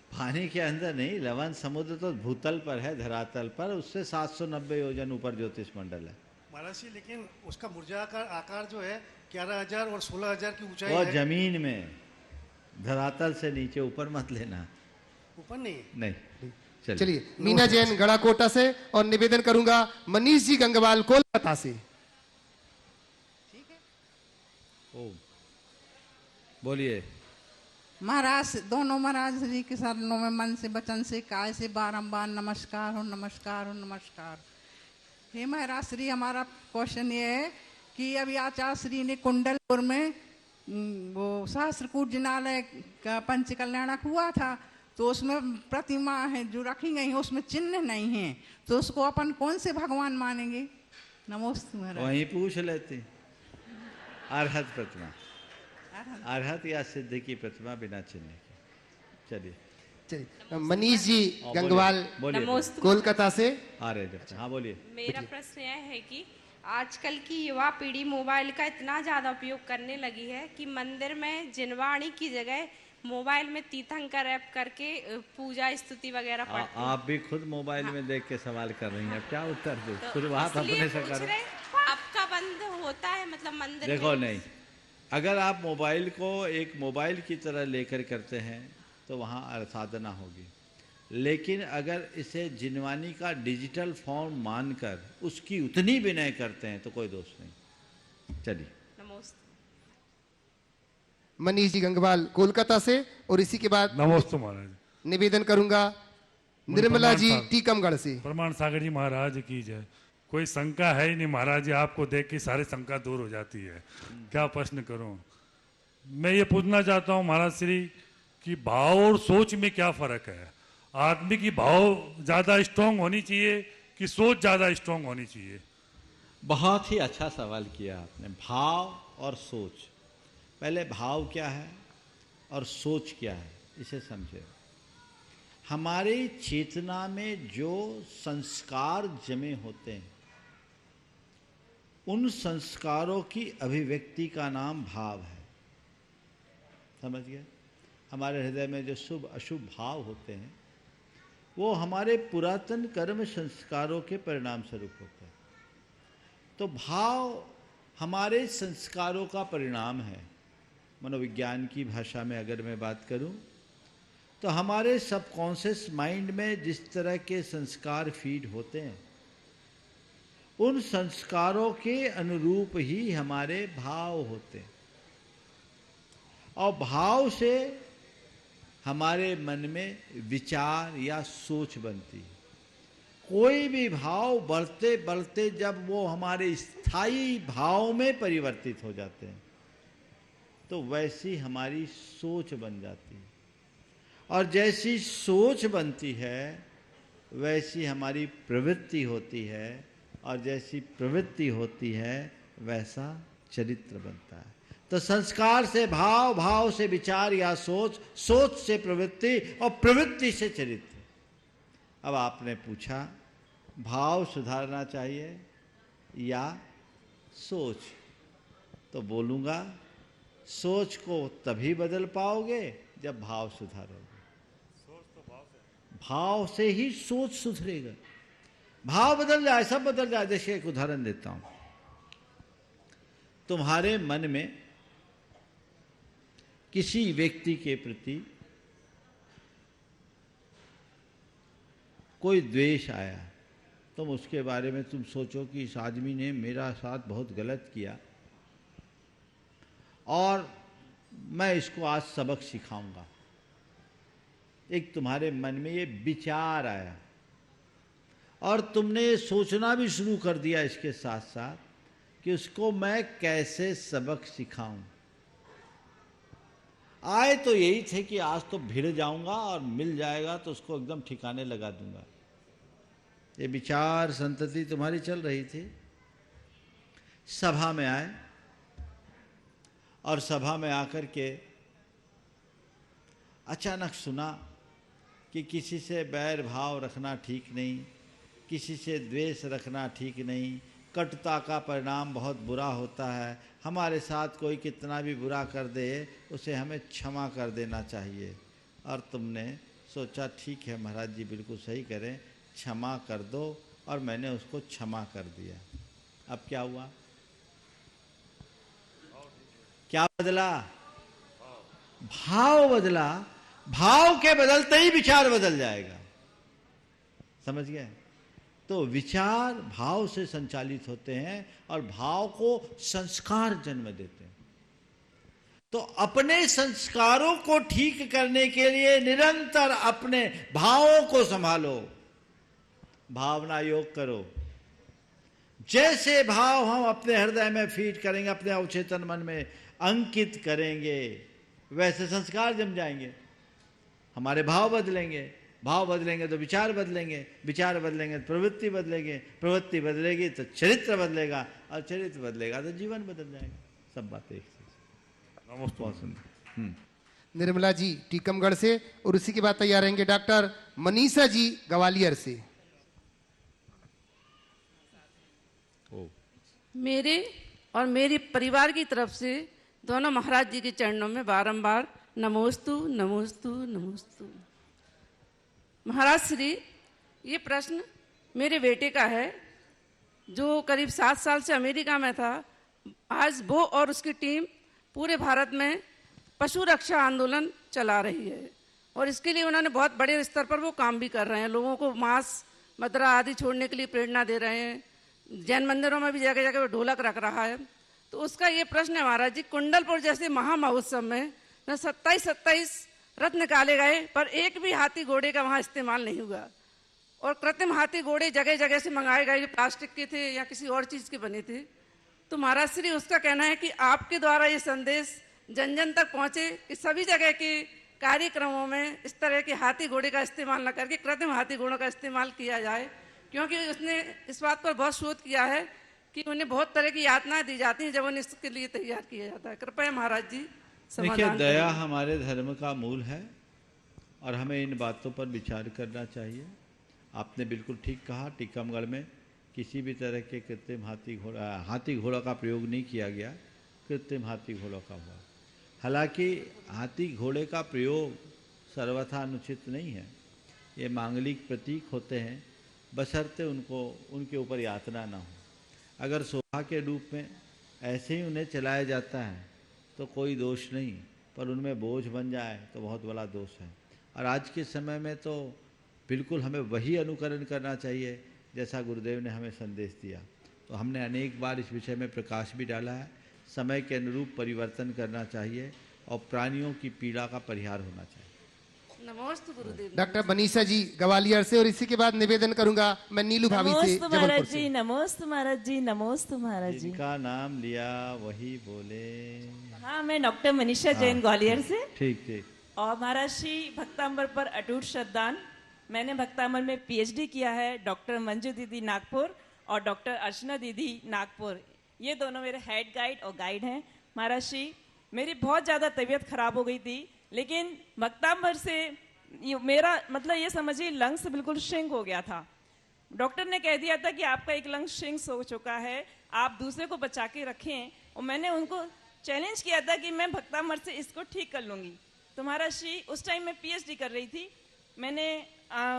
पानी के अंदर नहीं, लवण समुद्र तो भूतल पर है, धरातल पर। उससे 790 योजन ऊपर ज्योतिष मंडल है महाराज श्री। लेकिन उसका मूर्जाकार आकार जो है 11,000 और 16,000 की ऊंचाई वो है। धरातल से नीचे, ऊपर मत लेना। ऊपर नहीं नहीं, चलिए मीना जैन गढ़ाकोटा से, और निवेदन करूंगा मनीष जी गंगवाल कोलकाता से। ओ बोलिए। महाराज, दोनों महाराज श्री के शरणों में मन से वचन से काय से बारंबार नमस्कार हो, नमस्कार हो, नमस्कार। हे महाराज श्री, हमारा क्वेश्चन ये है कि अभी आचार्य श्री ने कुंडलपुर में वो सहस्त्रकूट जिनालय का पंचकल्याणक हुआ था, तो उसमें प्रतिमा है जो रखी गई है, उसमें चिन्ह नहीं है, तो उसको अपन कौन से भगवान मानेंगे? नमस्ते महाराज। वहीं पूछ लेते। अरहत प्रतिमा, अरहत या सिद्ध की प्रतिमा बिना चिन्ह के। चलिए मनीष जी गंगवाल कोलकाता से आ रहे जब। हाँ बोलिए। मेरा प्रश्न यह है कि आजकल की युवा पीढ़ी मोबाइल का इतना ज़्यादा उपयोग करने लगी है कि मंदिर में जिनवाणी की जगह मोबाइल में तीर्थंकर ऐप करके पूजा स्तुति वगैरह पढ़ते हैं। आप भी खुद मोबाइल में देख के सवाल कर रही हैं, अब क्या उत्तर दो? शुरुआत अपने से करो। आपका बंद होता है मतलब मंदिर देखो में? नहीं, अगर आप मोबाइल को एक मोबाइल की तरह लेकर करते हैं तो वहाँ साधना होगी, लेकिन अगर इसे जिनवानी का डिजिटल फॉर्म मानकर उसकी उतनी विनय करते हैं तो कोई दोष नहीं। चलिए। नमस्ते। मनीष जी गंगवाल कोलकाता से, और इसी के बाद नमस्ते महाराज निवेदन करूंगा निर्मला जी टीकमगढ़ से। प्रमाण सागर जी महाराज की जय। कोई शंका है ही नहीं महाराज जी, आपको देख के सारी शंका दूर हो जाती है। क्या प्रश्न करूं? मैं ये पूछना चाहता हूं महाराज श्री कि भाव और सोच में क्या फर्क है? आदमी की भाव ज्यादा स्ट्रांग होनी चाहिए कि सोच ज्यादा स्ट्रांग होनी चाहिए? बहुत ही अच्छा सवाल किया आपने। भाव और सोच, पहले भाव क्या है और सोच क्या है इसे समझे। हमारी चेतना में जो संस्कार जमे होते हैं, उन संस्कारों की अभिव्यक्ति का नाम भाव है। समझ गए? हमारे हृदय में जो शुभ अशुभ भाव होते हैं वो हमारे पुरातन कर्म संस्कारों के परिणाम स्वरूप होते हैं। तो भाव हमारे संस्कारों का परिणाम है। मनोविज्ञान की भाषा में अगर मैं बात करूं तो हमारे सबकॉन्शियस माइंड में जिस तरह के संस्कार फीड होते हैं, उन संस्कारों के अनुरूप ही हमारे भाव होते हैं, और भाव से हमारे मन में विचार या सोच बनती है। कोई भी भाव बढ़ते बढ़ते जब वो हमारे स्थायी भाव में परिवर्तित हो जाते हैं तो वैसी हमारी सोच बन जाती है, और जैसी सोच बनती है वैसी हमारी प्रवृत्ति होती है, और जैसी प्रवृत्ति होती है वैसा चरित्र बनता है। तो संस्कार से भाव, भाव से विचार या सोच, सोच से प्रवृत्ति, और प्रवृत्ति से चरित्र। अब आपने पूछा भाव सुधारना चाहिए या सोच, तो बोलूँगा सोच को तभी बदल पाओगे जब भाव सुधारोगे। भाव से ही सोच सुधरेगा। भाव बदल जाए, सब बदल जाए। जैसे एक उदाहरण देता हूं। तुम्हारे मन में किसी व्यक्ति के प्रति कोई द्वेष आया, तुम उसके बारे में तुम सोचो कि इस आदमी ने मेरा साथ बहुत गलत किया और मैं इसको आज सबक सिखाऊंगा। एक तुम्हारे मन में ये विचार आया और तुमने ये सोचना भी शुरू कर दिया इसके साथ साथ कि उसको मैं कैसे सबक सिखाऊं। आए तो यही थे कि आज तो भिड़ जाऊंगा और मिल जाएगा तो उसको एकदम ठिकाने लगा दूंगा। ये विचार संतति तुम्हारी चल रही थी। सभा में आए और सभा में आकर के अचानक सुना कि किसी से बैर भाव रखना ठीक नहीं, किसी से द्वेष रखना ठीक नहीं, कटुता का परिणाम बहुत बुरा होता है, हमारे साथ कोई कितना भी बुरा कर दे उसे हमें क्षमा कर देना चाहिए। और तुमने सोचा ठीक है महाराज जी बिल्कुल सही करें, क्षमा कर दो, और मैंने उसको क्षमा कर दिया। अब क्या हुआ? क्या बदला? भाव बदला, भाव के बदलते ही विचार बदल जाएगा। समझ गए? तो विचार भाव से संचालित होते हैं और भाव को संस्कार जन्म देते हैं। तो अपने संस्कारों को ठीक करने के लिए निरंतर अपने भावों को संभालो, भावना योग करो। जैसे भाव हम अपने हृदय में फीड करेंगे, अपने अवचेतन मन में अंकित करेंगे, वैसे संस्कार जम जाएंगे। हमारे भाव बदलेंगे, भाव बदलेंगे तो विचार बदलेंगे, विचार बदलेंगे तो प्रवृत्ति बदलेंगे, प्रवृत्ति बदलेगी तो चरित्र बदलेगा, और चरित्र बदलेगा तो जीवन बदल जाएगा। सब बातें एक से। नमस्ते। निर्मला जी टीकमगढ़ से, और उसी के बाद तैयार रहेंगे डॉक्टर मनीषा जी ग्वालियर से। मेरे और मेरे परिवार की तरफ से दोनों महाराज जी के चरणों में बारंबार नमोस्तु नमोस्तु नमोस्तु। महाराज श्री, ये प्रश्न मेरे बेटे का है जो करीब 7 साल से अमेरिका में था। आज वो और उसकी टीम पूरे भारत में पशु रक्षा आंदोलन चला रही है, और इसके लिए उन्होंने बहुत बड़े स्तर पर वो काम भी कर रहे हैं। लोगों को मांस मदिरा आदि छोड़ने के लिए प्रेरणा दे रहे हैं। जैन मंदिरों में भी जगह जगह वो ढोलक रख रहा है। तो उसका ये प्रश्न है महाराज जी, कुंडलपुर जैसे महामहोत्सव में 27 रथ निकाले गए, पर एक भी हाथी घोड़े का वहाँ इस्तेमाल नहीं हुआ, और कृत्रिम हाथी घोड़े जगह जगह से मंगाए गए, प्लास्टिक के थे या किसी और चीज़ के बने थे। तो महाराज श्री, उसका कहना है कि आपके द्वारा ये संदेश जन जन तक पहुँचे कि सभी जगह के कार्यक्रमों में इस तरह के हाथी घोड़े का इस्तेमाल न करके कृत्रिम हाथी घोड़ों का इस्तेमाल किया जाए, क्योंकि उसने इस बात पर बहुत शोध किया है कि उन्हें बहुत तरह की यातनाएं दी जाती हैं जब उन्हें इसके लिए तैयार किया जाता है। कृपया महाराज जी देखिए, दया हमारे धर्म का मूल है और हमें इन बातों पर विचार करना चाहिए। आपने बिल्कुल ठीक कहा, टीकमगढ़ में किसी भी तरह के कृत्रिम हाथी घोड़ा का प्रयोग नहीं किया गया, कृत्रिम हाथी घोड़ा का हुआ। हालांकि हाथी घोड़े का प्रयोग सर्वथा अनुचित नहीं है, ये मांगलिक प्रतीक होते हैं, बशर्ते उनके ऊपर यातना ना हो। अगर शोभा के रूप में ऐसे ही उन्हें चलाया जाता है तो कोई दोष नहीं, पर उनमें बोझ बन जाए तो बहुत बड़ा दोष है। और आज के समय में तो बिल्कुल हमें वही अनुकरण करना चाहिए जैसा गुरुदेव ने हमें संदेश दिया। तो हमने अनेक बार इस विषय में प्रकाश भी डाला है। समय के अनुरूप परिवर्तन करना चाहिए और प्राणियों की पीड़ा का परिहार होना चाहिए। नमोस्तु गुरुदेव। डॉक्टर मनीषा जी ग्वालियर से, और इसी के बाद निवेदन करूंगा मैं नीलू भाभी से जबलपुर से। नमोस्तु महाराज जी, नमोस्तु महाराज जी। जिनका नाम लिया वही बोले। हाँ, मैं डॉक्टर मनीषा जैन ग्वालियर से। ठीक ठीक। और महाराज श्री भक्तांबर पर अटूट श्रद्धान। मैंने भक्तांबर में PhD किया है। डॉक्टर मंजू दीदी नागपुर और डॉक्टर अर्चना दीदी नागपुर, ये दोनों मेरे हेड गाइड और गाइड हैं। महाराज श्री, मेरी बहुत ज़्यादा तबीयत खराब हो गई थी, लेकिन भक्तांबर से मेरा मतलब ये समझिए लंग्स बिल्कुल श्रिंक हो गया था। डॉक्टर ने कह दिया था कि आपका एक लंग्स श्रिंक हो चुका है, आप दूसरे को बचा के रखें। और मैंने उनको चैलेंज किया था कि मैं भक्तांबर से इसको ठीक कर लूँगी। तो महाराज श्री, उस टाइम मैं PhD कर रही थी। मैंने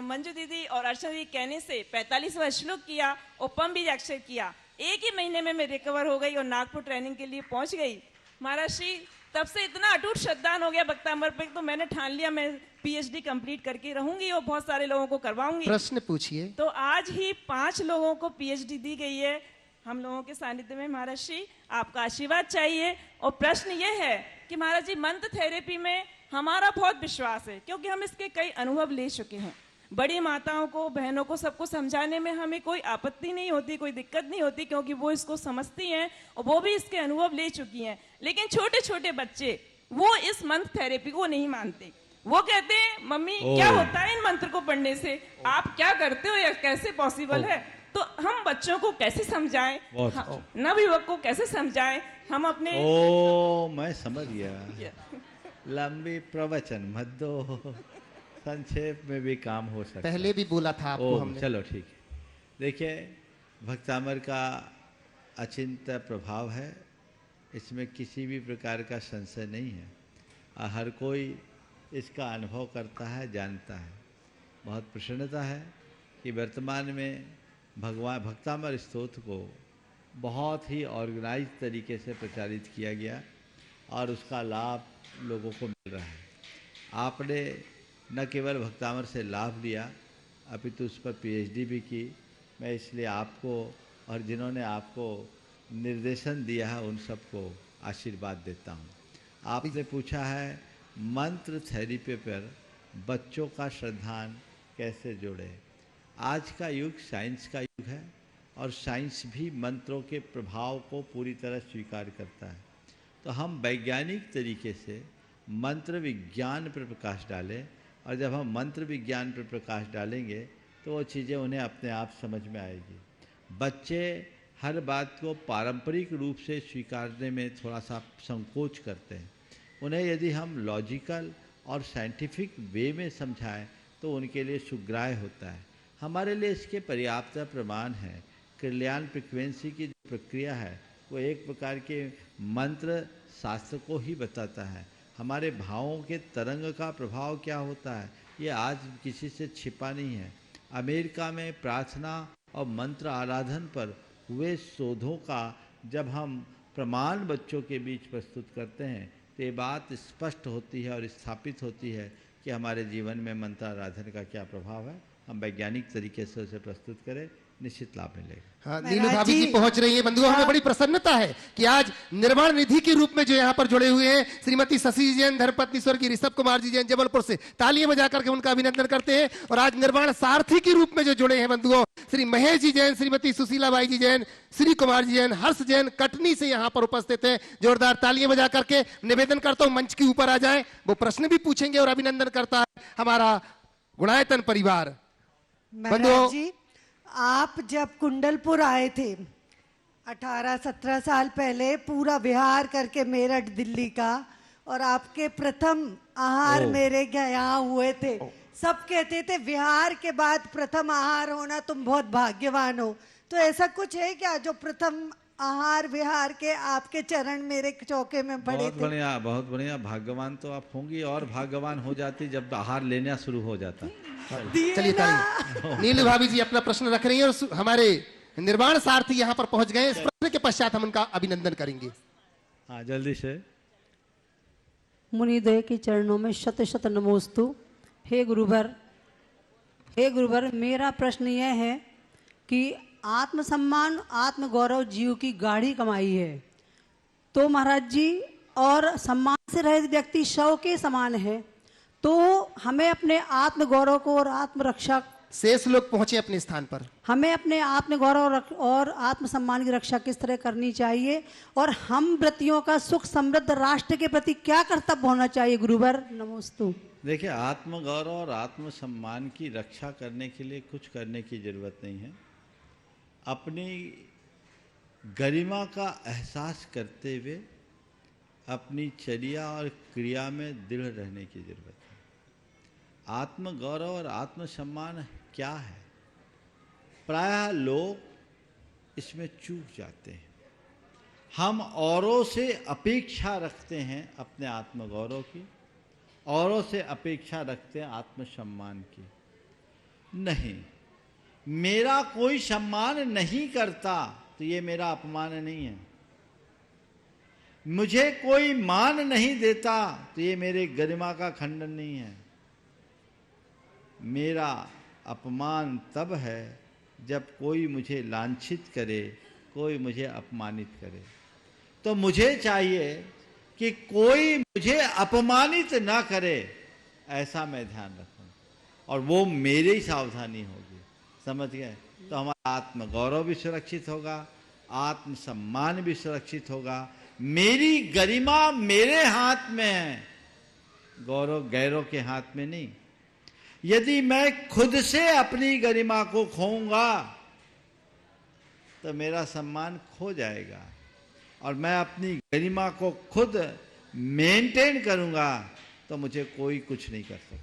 मंजू दीदी और अर्चना दीदी कहने से 45वां श्लोक किया और पम बीज अक्षर किया। एक ही महीने में मैं रिकवर हो गई और नागपुर ट्रेनिंग के लिए पहुंच गई। महाराज श्री, तब से इतना अटूट श्रद्धान हो गया भक्तांबर पे, तो मैंने ठान लिया मैं PhD कंप्लीट करके रहूंगी और बहुत सारे लोगों को करवाऊंगी। प्रश्न पूछिए। तो आज ही 5 लोगों को PhD दी गई है हम लोगों के सानिध्य में। महाराज श्री, आपका आशीर्वाद चाहिए। और प्रश्न ये है कि महाराज जी, मंत्र थेरेपी में हमारा बहुत विश्वास है, क्योंकि हम इसके कई अनुभव ले चुके हैं। बड़ी माताओं को, बहनों को, सबको समझाने में हमें कोई आपत्ति नहीं होती, कोई दिक्कत नहीं होती, क्योंकि वो इसको समझती हैं और वो भी इसके अनुभव ले चुकी हैं। लेकिन छोटे छोटे बच्चे वो इस मंत्र थेरेपी को नहीं मानते। वो कहते हैं मम्मी क्या होता है इन मंत्र को पढ़ने से, आप क्या करते हो, या कैसे पॉसिबल है। तो हम बच्चों को कैसे समझाएं, नवयुवक को कैसे समझाएं, हम अपने मैं समझ गया। लंबी प्रवचन मत दो, संक्षेप में भी काम हो सकता है। पहले भी बोला था आपको हमने। चलो ठीक है। देखिए, भक्तांबर का अचिंत्य प्रभाव है, इसमें किसी भी प्रकार का संशय नहीं है और हर कोई इसका अनुभव करता है, जानता है। बहुत प्रसन्नता है कि वर्तमान में भक्तांबर स्तोत्र को बहुत ही ऑर्गेनाइज तरीके से प्रचारित किया गया और उसका लाभ लोगों को मिल रहा है। आपने न केवल भक्तामर से लाभ लिया, अपितु उस पर PhD भी की। मैं इसलिए आपको और जिन्होंने आपको निर्देशन दिया है उन सबको आशीर्वाद देता हूँ। आपने पूछा है मंत्र थेरेपी पर बच्चों का श्रद्धान कैसे जोड़े। आज का युग साइंस का युग है और साइंस भी मंत्रों के प्रभाव को पूरी तरह स्वीकार करता है। तो हम वैज्ञानिक तरीके से मंत्र विज्ञान पर प्रकाश डालें, और जब हम मंत्र विज्ञान पर प्रकाश डालेंगे तो वो चीज़ें उन्हें अपने आप समझ में आएगी। बच्चे हर बात को पारंपरिक रूप से स्वीकारने में थोड़ा सा संकोच करते हैं। उन्हें यदि हम लॉजिकल और साइंटिफिक वे में समझाएं तो उनके लिए सुग्राह्य होता है। हमारे लिए इसके पर्याप्त प्रमाण है। कल्याण फ्रीक्वेंसी की जो प्रक्रिया है वो एक प्रकार के मंत्र शास्त्र को ही बताता है। हमारे भावों के तरंग का प्रभाव क्या होता है ये आज किसी से छिपा नहीं है। अमेरिका में प्रार्थना और मंत्र आराधन पर हुए शोधों का जब हम प्रमाण बच्चों के बीच प्रस्तुत करते हैं तो ये बात स्पष्ट होती है और स्थापित होती है कि हमारे जीवन में मंत्र आराधन का क्या प्रभाव है। हम वैज्ञानिक तरीके से उसे प्रस्तुत करें, निश्चित लाभ मिलेगा। हाँ, नीलू भाभी जी पहुंच रही है। बंधुओं, हमें बड़ी प्रसन्नता है कि आज निर्माण निधि के रूप में जो यहाँ पर जुड़े हुए हैं श्रीमती शशि जैन, धर्मपत्नी स्वर्गीय ऋषभ कुमार जी जैन जबलपुर से, तालियां बजा करके उनका अभिनंदन करते हैं। और आज निर्माण सारथी के रूप में जो जुड़े हैं बंधुओं, श्री महेश जी जैन, श्रीमती सुशीला बाई जी जैन, श्री कुमार जी जैन, हर्ष जैन कटनी से यहाँ पर उपस्थित है। जोरदार तालियां बजा करके निवेदन करता हूँ मंच के ऊपर आ जाए, वो प्रश्न भी पूछेंगे और अभिनंदन करता है हमारा गुणायतन परिवार। महाराज जी, आप जब कुंडलपुर आए थे 18-17 साल पहले, पूरा विहार करके मेरठ दिल्ली का, और आपके प्रथम आहार मेरे यहाँ हुए थे। सब कहते थे विहार के बाद प्रथम आहार होना तुम बहुत भाग्यवान हो। तो ऐसा कुछ है क्या जो प्रथम आहार विहार के आपके चरण मेरे चौके में पड़े बहुत थे? बढ़िया, बहुत बढ़िया। भाग्यवान तो आप होंगी और भाग्यवान हो जाती जब आहार लेना शुरू हो जाता। चलिए नीलू भाभी जी अपना प्रश्न रख रही हैं और हमारे निर्माण सारथी यहाँ पर पहुंच गए। इस प्रश्न के पश्चात हम उनका अभिनंदन करेंगे। हाँ, जल्दी से। मुनिदय के चरणों में शत शत नमोस्तु। हे गुरुवर, मेरा प्रश्न यह है कि आत्मसम्मान आत्मगौरव जीव की गाढ़ी कमाई है, तो महाराज जी, और सम्मान से रहित व्यक्ति शव के समान है, तो हमें अपने आत्मगौरव को और आत्मरक्षा, शेष लोग पहुंचे अपने स्थान पर, हमें अपने आत्मगौरव और आत्मसम्मान की रक्षा किस तरह करनी चाहिए, और हम व्रतियों का सुख समृद्ध राष्ट्र के प्रति क्या कर्तव्य होना चाहिए गुरुवर? नमोस्तु। देखिए, आत्मगौरव और आत्मसम्मान की रक्षा करने के लिए कुछ करने की जरूरत नहीं है। अपनी गरिमा का एहसास करते हुए अपनी चर्या और क्रिया में दृढ़ रहने की जरूरत है। आत्मगौरव और आत्मसम्मान क्या है? प्रायः लोग इसमें चूक जाते हैं। हम औरों से अपेक्षा रखते हैं अपने आत्मगौरव की, औरों से अपेक्षा रखते हैं आत्मसम्मान की। नहीं, मेरा कोई सम्मान नहीं करता तो ये मेरा अपमान नहीं है। मुझे कोई मान नहीं देता तो ये मेरे गरिमा का खंडन नहीं है। मेरा अपमान तब है जब कोई मुझे लांछित करे, कोई मुझे अपमानित करे। तो मुझे चाहिए कि कोई मुझे अपमानित ना करे, ऐसा मैं ध्यान रखूं, और वो मेरी सावधानी होगी। समझ गए? तो हमारा आत्मगौरव भी सुरक्षित होगा, आत्मसम्मान भी सुरक्षित होगा। मेरी गरिमा मेरे हाथ में है, गौरव गैरों के हाथ में नहीं। यदि मैं खुद से अपनी गरिमा को खोऊंगा तो मेरा सम्मान खो जाएगा, और मैं अपनी गरिमा को खुद मेंटेन करूंगा तो मुझे कोई कुछ नहीं कर सकता।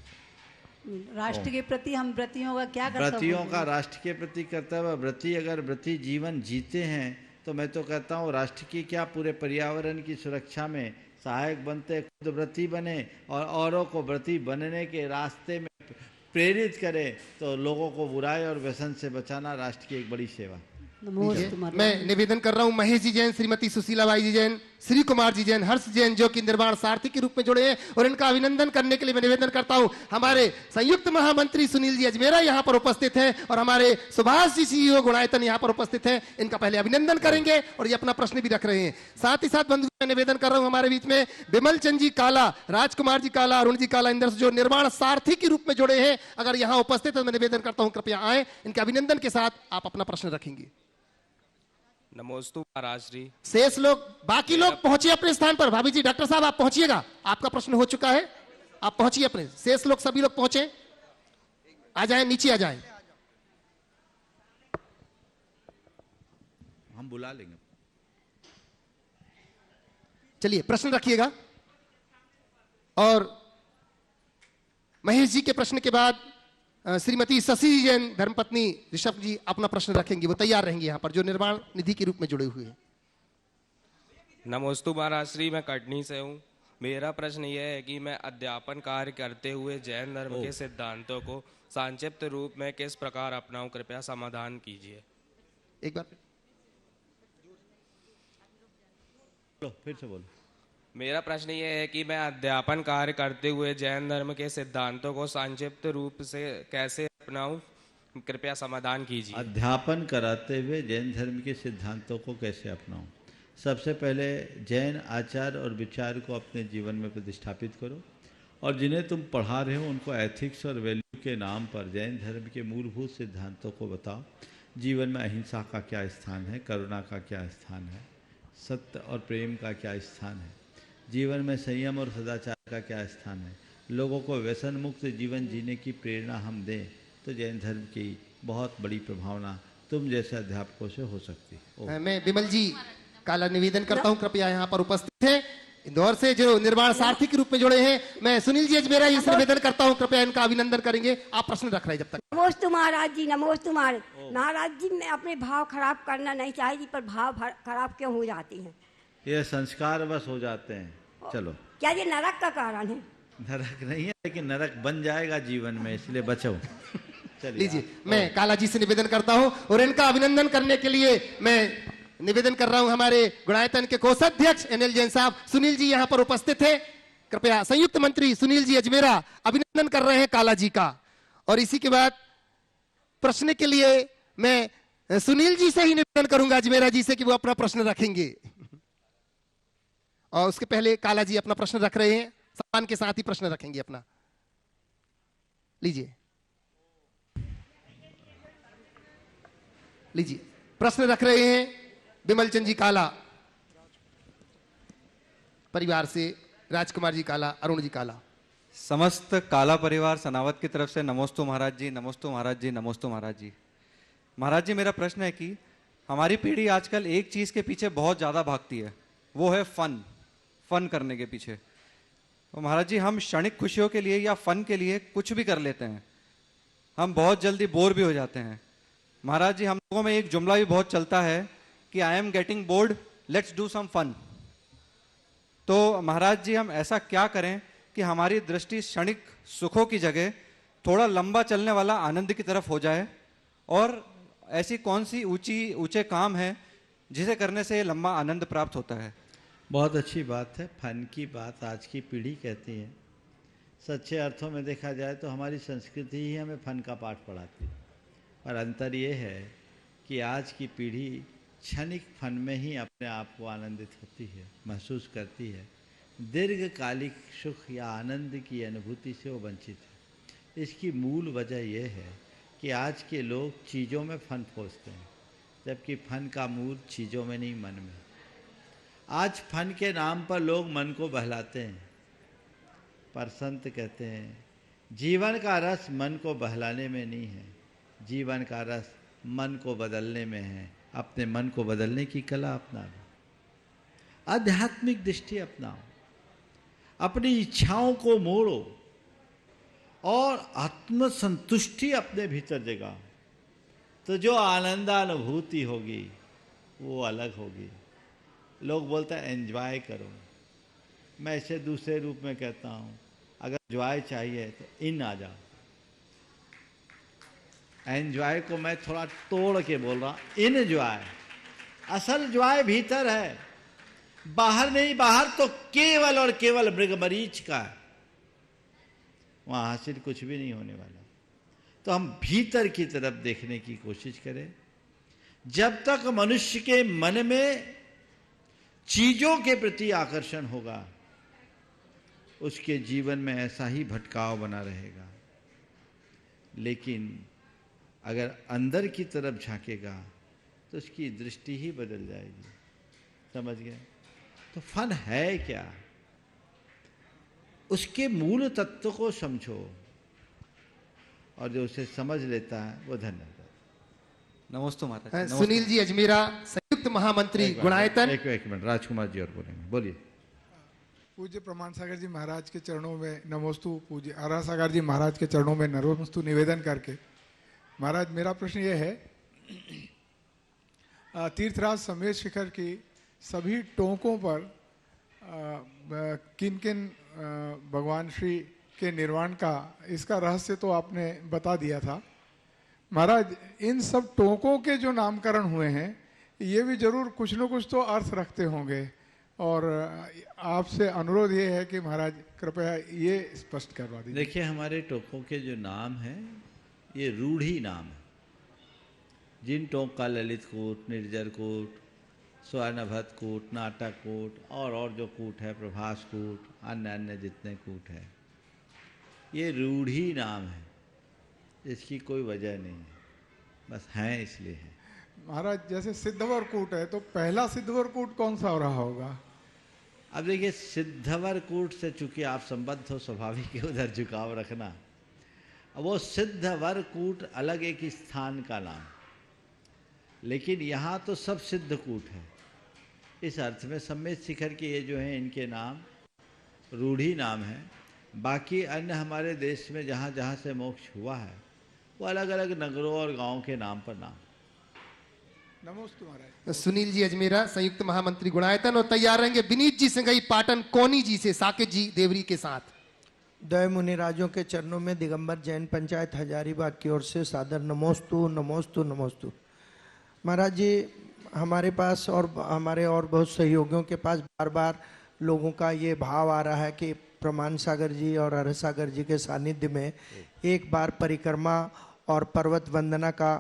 राष्ट्र के प्रति हम व्रतियों का क्या कर्तव्य? व्रतियों का राष्ट्र के प्रति कर्तव्य, व्रती अगर व्रती जीवन जीते हैं तो मैं तो कहता हूँ राष्ट्र की क्या, पूरे पर्यावरण की सुरक्षा में सहायक बनते, खुद व्रती बने और औरों को व्रती बनने के रास्ते में प्रेरित करें, तो लोगों को बुराई और व्यसन से बचाना राष्ट्र की एक बड़ी सेवा। नमोस्तु महाराज। मैं निवेदन कर रहा हूं महेश जी जैन, श्रीमती सुशीला बाई जी जैन, श्री कुमार जी जैन, हर्ष जैन, जो कि निर्माण सारथी के रूप में जुड़े हैं, और इनका अभिनंदन करने के लिए मैं निवेदन करता हूं हमारे संयुक्त महामंत्री सुनील जी अजमेरा यहां पर उपस्थित हैं, और हमारे सुभाष जी सीईओ गुणायतन यहां पर उपस्थित हैं। इनका पहले अभिनंदन करेंगे और ये अपना प्रश्न भी रख रहे हैं। साथ ही साथ बंधु मैं निवेदन कर रहा हूं हमारे बीच में विमल चंद जी काला, राजकुमार जी काला, अरुण जी काला, इंदर, जो निर्माण सारथी के रूप में जुड़े हैं, अगर यहां उपस्थित है तो मैं निवेदन करता हूं कृपया आए, इनके अभिनंदन के साथ आप अपना प्रश्न रखेंगे। नमोस्तु महाराज श्री। शेष लोग, बाकी लोग पहुंचिए अपने स्थान पर। भाभी जी, डॉक्टर साहब आप पहुंचिएगा, आपका प्रश्न हो चुका है, आप पहुंचिए अपने। शेष लोग, सभी लोग पहुंचे, आ जाएं, नीचे आ जाएं। हम बुला लेंगे। चलिए प्रश्न रखिएगा, और महेश जी के प्रश्न के बाद श्रीमती शशि जैन धर्मपत्नी ऋषभ जी अपना प्रश्न रखेंगी, वो तैयार रहेंगे यहाँ पर, जो निर्माण निधि के रूप में जुड़े हुए हैं। नमोस्तु महाराज श्री, मैं कटनी से हूँ। मेरा प्रश्न यह है कि मैं अध्यापन कार्य करते हुए जैन धर्म के सिद्धांतों को संक्षिप्त रूप में किस प्रकार अपनाऊं, कृपया समाधान कीजिए। एक बार फिर से बोलो। मेरा प्रश्न ये है कि मैं अध्यापन कार्य करते हुए जैन धर्म के सिद्धांतों को संक्षिप्त रूप से कैसे अपनाऊं, कृपया समाधान कीजिए। अध्यापन कराते हुए जैन धर्म के सिद्धांतों को कैसे अपनाऊं? सबसे पहले जैन आचार और विचार को अपने जीवन में प्रतिष्ठापित करो, और जिन्हें तुम पढ़ा रहे हो उनको एथिक्स और वैल्यू के नाम पर जैन धर्म के मूलभूत सिद्धांतों को बताओ। जीवन में अहिंसा का क्या स्थान है, करुणा का क्या स्थान है, सत्य और प्रेम का क्या स्थान है, जीवन में संयम और सदाचार का क्या स्थान है, लोगों को व्यसन मुक्त जीवन जीने की प्रेरणा हम दें तो जैन धर्म की बहुत बड़ी प्रभावना तुम जैसे अध्यापकों से हो सकती है। मैं विमल जी काला निवेदन करता हूँ, कृपया यहाँ पर उपस्थित हैं, इंदौर से जो निर्माण सारथी के रूप में जुड़े हैं। मैं सुनील जी अजमेरा जी से निवेदन करता हूँ, कृपया इनका अभिनंदन करेंगे। आप प्रश्न रख रहे हैं जब तक। नमोस्तु महाराज जी, नमोस्तु महाराज। महाराज जी, मैं अपने भाव खराब करना नहीं चाहती, पर भाव खराब क्यों हो जाती हैं? ये संस्कार बस हो जाते हैं। चलो, क्या ये नरक का कारण है? नरक नहीं है, लेकिन नरक बन जाएगा जीवन में, इसलिए बचो। लीजिए, मैं काला जी से निवेदन करता हूं, और इनका अभिनंदन करने के लिए मैं निवेदन कर रहा हूं हमारे गुणायतन के कोषाध्यक्ष एनएल जैन साहब। सुनील जी यहां पर उपस्थित है, कृपया संयुक्त मंत्री सुनील जी अजमेरा अभिनंदन कर रहे हैं काला जी का। और इसी के बाद प्रश्न के लिए मैं सुनील जी से ही निवेदन करूंगा, अजमेरा जी से, कि वो अपना प्रश्न रखेंगे। और उसके पहले काला जी अपना प्रश्न रख रहे हैं, सम्मान के साथ ही प्रश्न रखेंगे अपना। लीजिए लीजिए, प्रश्न रख रहे हैं विमल चंद जी काला परिवार से, राजकुमार जी काला, अरुण जी काला। समस्त काला परिवार सनावत की तरफ से नमोस्तु महाराज जी, नमोस्तु महाराज जी, नमोस्तु महाराज जी। महाराज जी, मेरा प्रश्न है कि हमारी पीढ़ी आजकल एक चीज के पीछे बहुत ज्यादा भागती है, वो है फन करने के पीछे। तो महाराज जी, हम क्षणिक खुशियों के लिए या फन के लिए कुछ भी कर लेते हैं, हम बहुत जल्दी बोर भी हो जाते हैं। महाराज जी, हम लोगों में एक जुमला भी बहुत चलता है कि I am getting bored, let's do some fun. तो महाराज जी, हम ऐसा क्या करें कि हमारी दृष्टि क्षणिक सुखों की जगह थोड़ा लंबा चलने वाला आनंद की तरफ हो जाए, और ऐसी कौन सी ऊंचे काम है जिसे करने से लंबा आनंद प्राप्त होता है? बहुत अच्छी बात है। फन की बात आज की पीढ़ी कहती है। सच्चे अर्थों में देखा जाए तो हमारी संस्कृति ही हमें फन का पाठ पढ़ाती है, पर अंतर ये है कि आज की पीढ़ी क्षणिक फन में ही अपने आप को आनंदित होती है, महसूस करती है। दीर्घकालिक सुख या आनंद की अनुभूति से वो वंचित है। इसकी मूल वजह यह है कि आज के लोग चीज़ों में फन खोजते हैं, जबकि फन का मूल चीज़ों में नहीं, मन में। आज फन के नाम पर लोग मन को बहलाते हैं, पर संत कहते हैं जीवन का रस मन को बहलाने में नहीं है, जीवन का रस मन को बदलने में है। अपने मन को बदलने की कला अपनाओ, आध्यात्मिक दृष्टि अपनाओ, अपनी इच्छाओं को मोड़ो और आत्मसंतुष्टि अपने भीतर जगाओ, तो जो आनंदानुभूति होगी वो अलग होगी। लोग बोलते हैं एंजॉय करो, मैं इसे दूसरे रूप में कहता हूँ, अगर एंजॉय चाहिए तो इन आ जाओ। एंजॉय को मैं थोड़ा तोड़ के बोल रहा हूं, इनजॉय। असल जॉय भीतर है, बाहर नहीं। बाहर तो केवल और केवल मृगमरीच का है, वहां हासिल कुछ भी नहीं होने वाला। तो हम भीतर की तरफ देखने की कोशिश करें। जब तक मनुष्य के मन में चीजों के प्रति आकर्षण होगा, उसके जीवन में ऐसा ही भटकाव बना रहेगा। लेकिन अगर अंदर की तरफ झांकेगा तो उसकी दृष्टि ही बदल जाएगी। समझ गए? तो फन है क्या, उसके मूल तत्व को समझो, और जो उसे समझ लेता है वो धन्य होता है। नमस्ते महाराज। सुनील जी अजमेरा, संयुक्त महामंत्री गुणायतन। एक मिनट, राजकुमार जी और बोलेंगे, बोलिए। पूज्य प्रमाण सागर जी महाराज के चरणों में नमोस्तु, पूज्य आरा सागर जी महाराज के चरणों में नमोस्तु निवेदन करके, महाराज मेरा प्रश्न ये है, तीर्थराज समेत शिखर की सभी टोंकों पर किन किन भगवान श्री के निर्वाण का, इसका रहस्य तो आपने बता दिया था महाराज। इन सब टोंकों के जो नामकरण हुए हैं, ये भी जरूर कुछ न कुछ तो अर्थ रखते होंगे, और आपसे अनुरोध ये है कि महाराज कृपया ये स्पष्ट करवा दीजिए। देखिए, हमारे टोंकों के जो नाम हैं ये रूढ़ी नाम है। जिन टोंक का ललित कूट, निर्जर कूट, स्वर्णभत कूट, नाटक कूट और जो कूट है, प्रभास कूट, अन्य अन्य जितने कूट है, ये रूढ़ी नाम है। इसकी कोई वजह नहीं है, बस हैं इसलिए है। महाराज जैसे सिद्धवर कूट है, तो पहला सिद्धवर कूट कौन सा हो रहा होगा? अब देखिए, सिद्धवर कूट से चूंकि आप संबद्ध हो, स्वाभाविक है उधर झुकाव रखना। अब वो सिद्धवर कूट अलग एक स्थान का नाम, लेकिन यहाँ तो सब सिद्ध कूट है। इस अर्थ में समेत शिखर के ये जो हैं, इनके नाम रूढ़ी नाम है। बाकी अन्य हमारे देश में जहाँ जहाँ से मोक्ष हुआ है, वो अलग अलग नगरों और गांवों के नाम पर नाम। नमस्ते महाराज। सुनील जी अजमेरा, संयुक्त महामंत्री गुणायतन। और तैयार रहेंगे विनीत जी सिंघई पाटन कोनी जी से साकेत जी देवरी के साथ। दय मुनिराजों के चरणों में दिगंबर जैन पंचायत हजारीबाग की ओर से सादर नमोस्तु नमोस्तु नमोस्तु। महाराज जी, हमारे पास और हमारे और बहुत सहयोगियों के पास बार बार लोगों का ये भाव आ रहा है कि प्रमाण सागर जी और हर सागर जी के सानिध्य में एक बार परिक्रमा और पर्वत वंदना का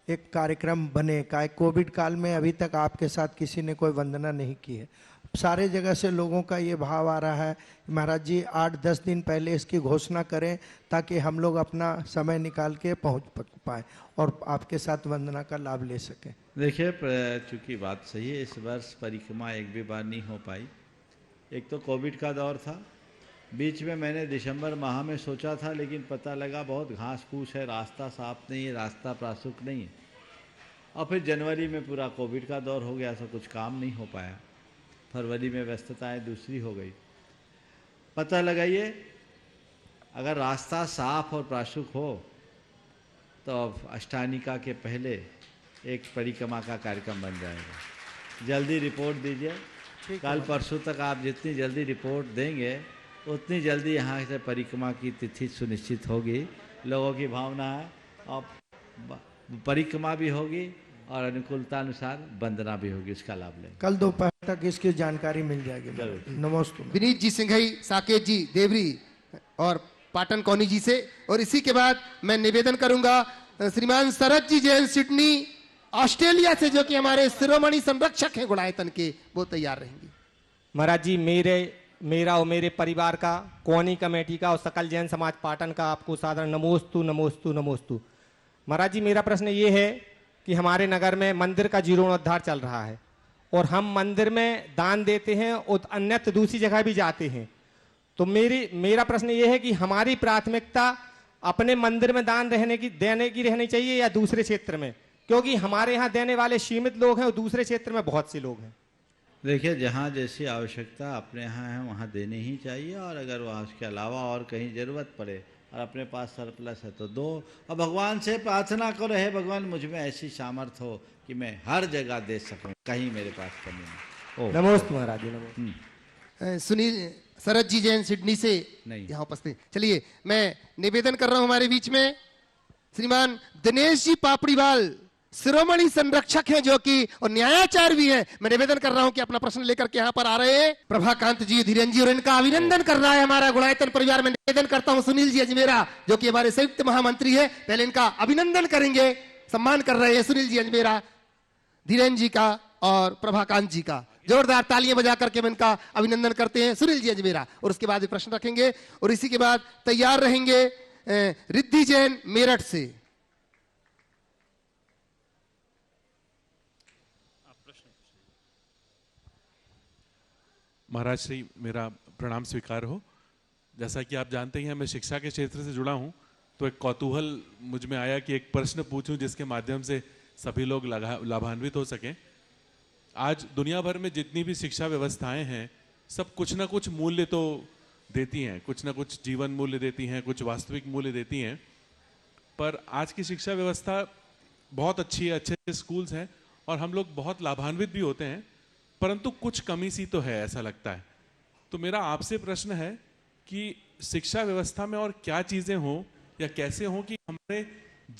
एक कार्यक्रम बने का। कोविड काल में अभी तक आपके साथ किसी ने कोई वंदना नहीं की है। सारे जगह से लोगों का ये भाव आ रहा है, महाराज जी 8-10 दिन पहले इसकी घोषणा करें, ताकि हम लोग अपना समय निकाल के पहुंच पाए और आपके साथ वंदना का लाभ ले सकें। देखिए, चूँकि बात सही है, इस वर्ष परिक्रमा एक भी बार नहीं हो पाई। एक तो कोविड का दौर था, बीच में मैंने दिसंबर माह में सोचा था, लेकिन पता लगा बहुत घास फूस है, रास्ता साफ नहीं है, रास्ता प्रासुक नहीं है। और फिर जनवरी में पूरा कोविड का दौर हो गया, ऐसा कुछ काम नहीं हो पाया। फरवरी में व्यस्तताएं दूसरी हो गई। पता लगाइए, अगर रास्ता साफ और प्रासुक हो तो अष्टानिका के पहले एक परिक्रमा का कार्यक्रम बन जाएगा। जल्दी रिपोर्ट दीजिए। कल परसों तक आप जितनी जल्दी रिपोर्ट देंगे, उतनी जल्दी यहाँ से परिक्रमा की तिथि सुनिश्चित होगी। लोगों की भावना है, और परिक्रमा भी होगी और अनुकूलता अनुसार वंदना भी होगी, उसका लाभ लें। कल दोपहर तक इसकी जानकारी मिल जाएगी। नमस्ते। विनीत जी सिंघई, साकेत जी देवरी और पाटन कौनी जी से। और इसी के बाद मैं निवेदन करूंगा श्रीमान शरद जी जैन सिडनी ऑस्ट्रेलिया से, जो कि हमारे शिरोमणि संरक्षक हैं गुणायतन के, वो तैयार रहेंगे। महाराज जी, मेरा और मेरे परिवार का, कौनी कमेटी का और सकल जैन समाज पाटन का आपको सादर नमोस्तु नमोस्तु नमोस्तु। महाराज जी, मेरा प्रश्न ये है कि हमारे नगर में मंदिर का जीर्णोद्धार चल रहा है, और हम मंदिर में दान देते हैं और अन्यत्र दूसरी जगह भी जाते हैं। तो मेरा प्रश्न ये है कि हमारी प्राथमिकता अपने मंदिर में दान देने की रहनी चाहिए या दूसरे क्षेत्र में, क्योंकि हमारे यहाँ देने वाले सीमित लोग हैं और दूसरे क्षेत्र में बहुत से लोग हैं। देखिए, जहाँ जैसी आवश्यकता अपने यहाँ है वहाँ देनी ही चाहिए, और अगर वहाँ उसके अलावा और कहीं ज़रूरत पड़े और अपने पास सरप्लस है तो दो। और भगवान से प्रार्थना करो, हे भगवान मुझ में ऐसी सामर्थ्य हो कि मैं हर जगह दे सकूं, कहीं मेरे पास कमी नहीं। नमस्ते महाराज जी। नमस्ते। सुनील शरद जी जैन सिडनी से यहाँ उपस्थित। चलिए, मैं निवेदन कर रहा हूँ हमारे बीच में श्रीमान दिनेश जी पापड़ीवाल शिरोमणि संरक्षक हैं जो कि और न्यायाचार्य भी हैं। मैं निवेदन कर रहा हूं कि अपना प्रश्न लेकर के यहाँ पर आ रहे हैं प्रभाकांत जी, धीरेन जी, और इनका अभिनंदन कर रहा है हमारा गुणायतन परिवार। में निवेदन करता हूं सुनील जी अजमेरा जो कि हमारे संयुक्त महामंत्री है, पहले इनका अभिनंदन करेंगे, सम्मान कर रहे हैं सुनील जी अजमेरा, धीरेन जी का और प्रभाकांत जी का। जोरदार तालियां बजा करके हम इनका अभिनंदन करते हैं सुनील जी अजमेरा। और उसके बाद प्रश्न रखेंगे और इसी के बाद तैयार रहेंगे रिद्धि जैन मेरठ से। महाराज श्री, मेरा प्रणाम स्वीकार हो। जैसा कि आप जानते ही हैं, मैं शिक्षा के क्षेत्र से जुड़ा हूं, तो एक कौतूहल मुझ में आया कि एक प्रश्न पूछूं जिसके माध्यम से सभी लोग लाभान्वित हो सकें। आज दुनिया भर में जितनी भी शिक्षा व्यवस्थाएं हैं, सब कुछ ना कुछ मूल्य तो देती हैं, कुछ ना कुछ जीवन मूल्य देती हैं, कुछ वास्तविक मूल्य देती हैं। पर आज की शिक्षा व्यवस्था बहुत अच्छी है, अच्छे स्कूल्स हैं और हम लोग बहुत लाभान्वित भी होते हैं, परंतु कुछ कमी सी तो है, ऐसा लगता है। तो मेरा आपसे प्रश्न है कि शिक्षा व्यवस्था में और क्या चीज़ें हों या कैसे हों कि हमारे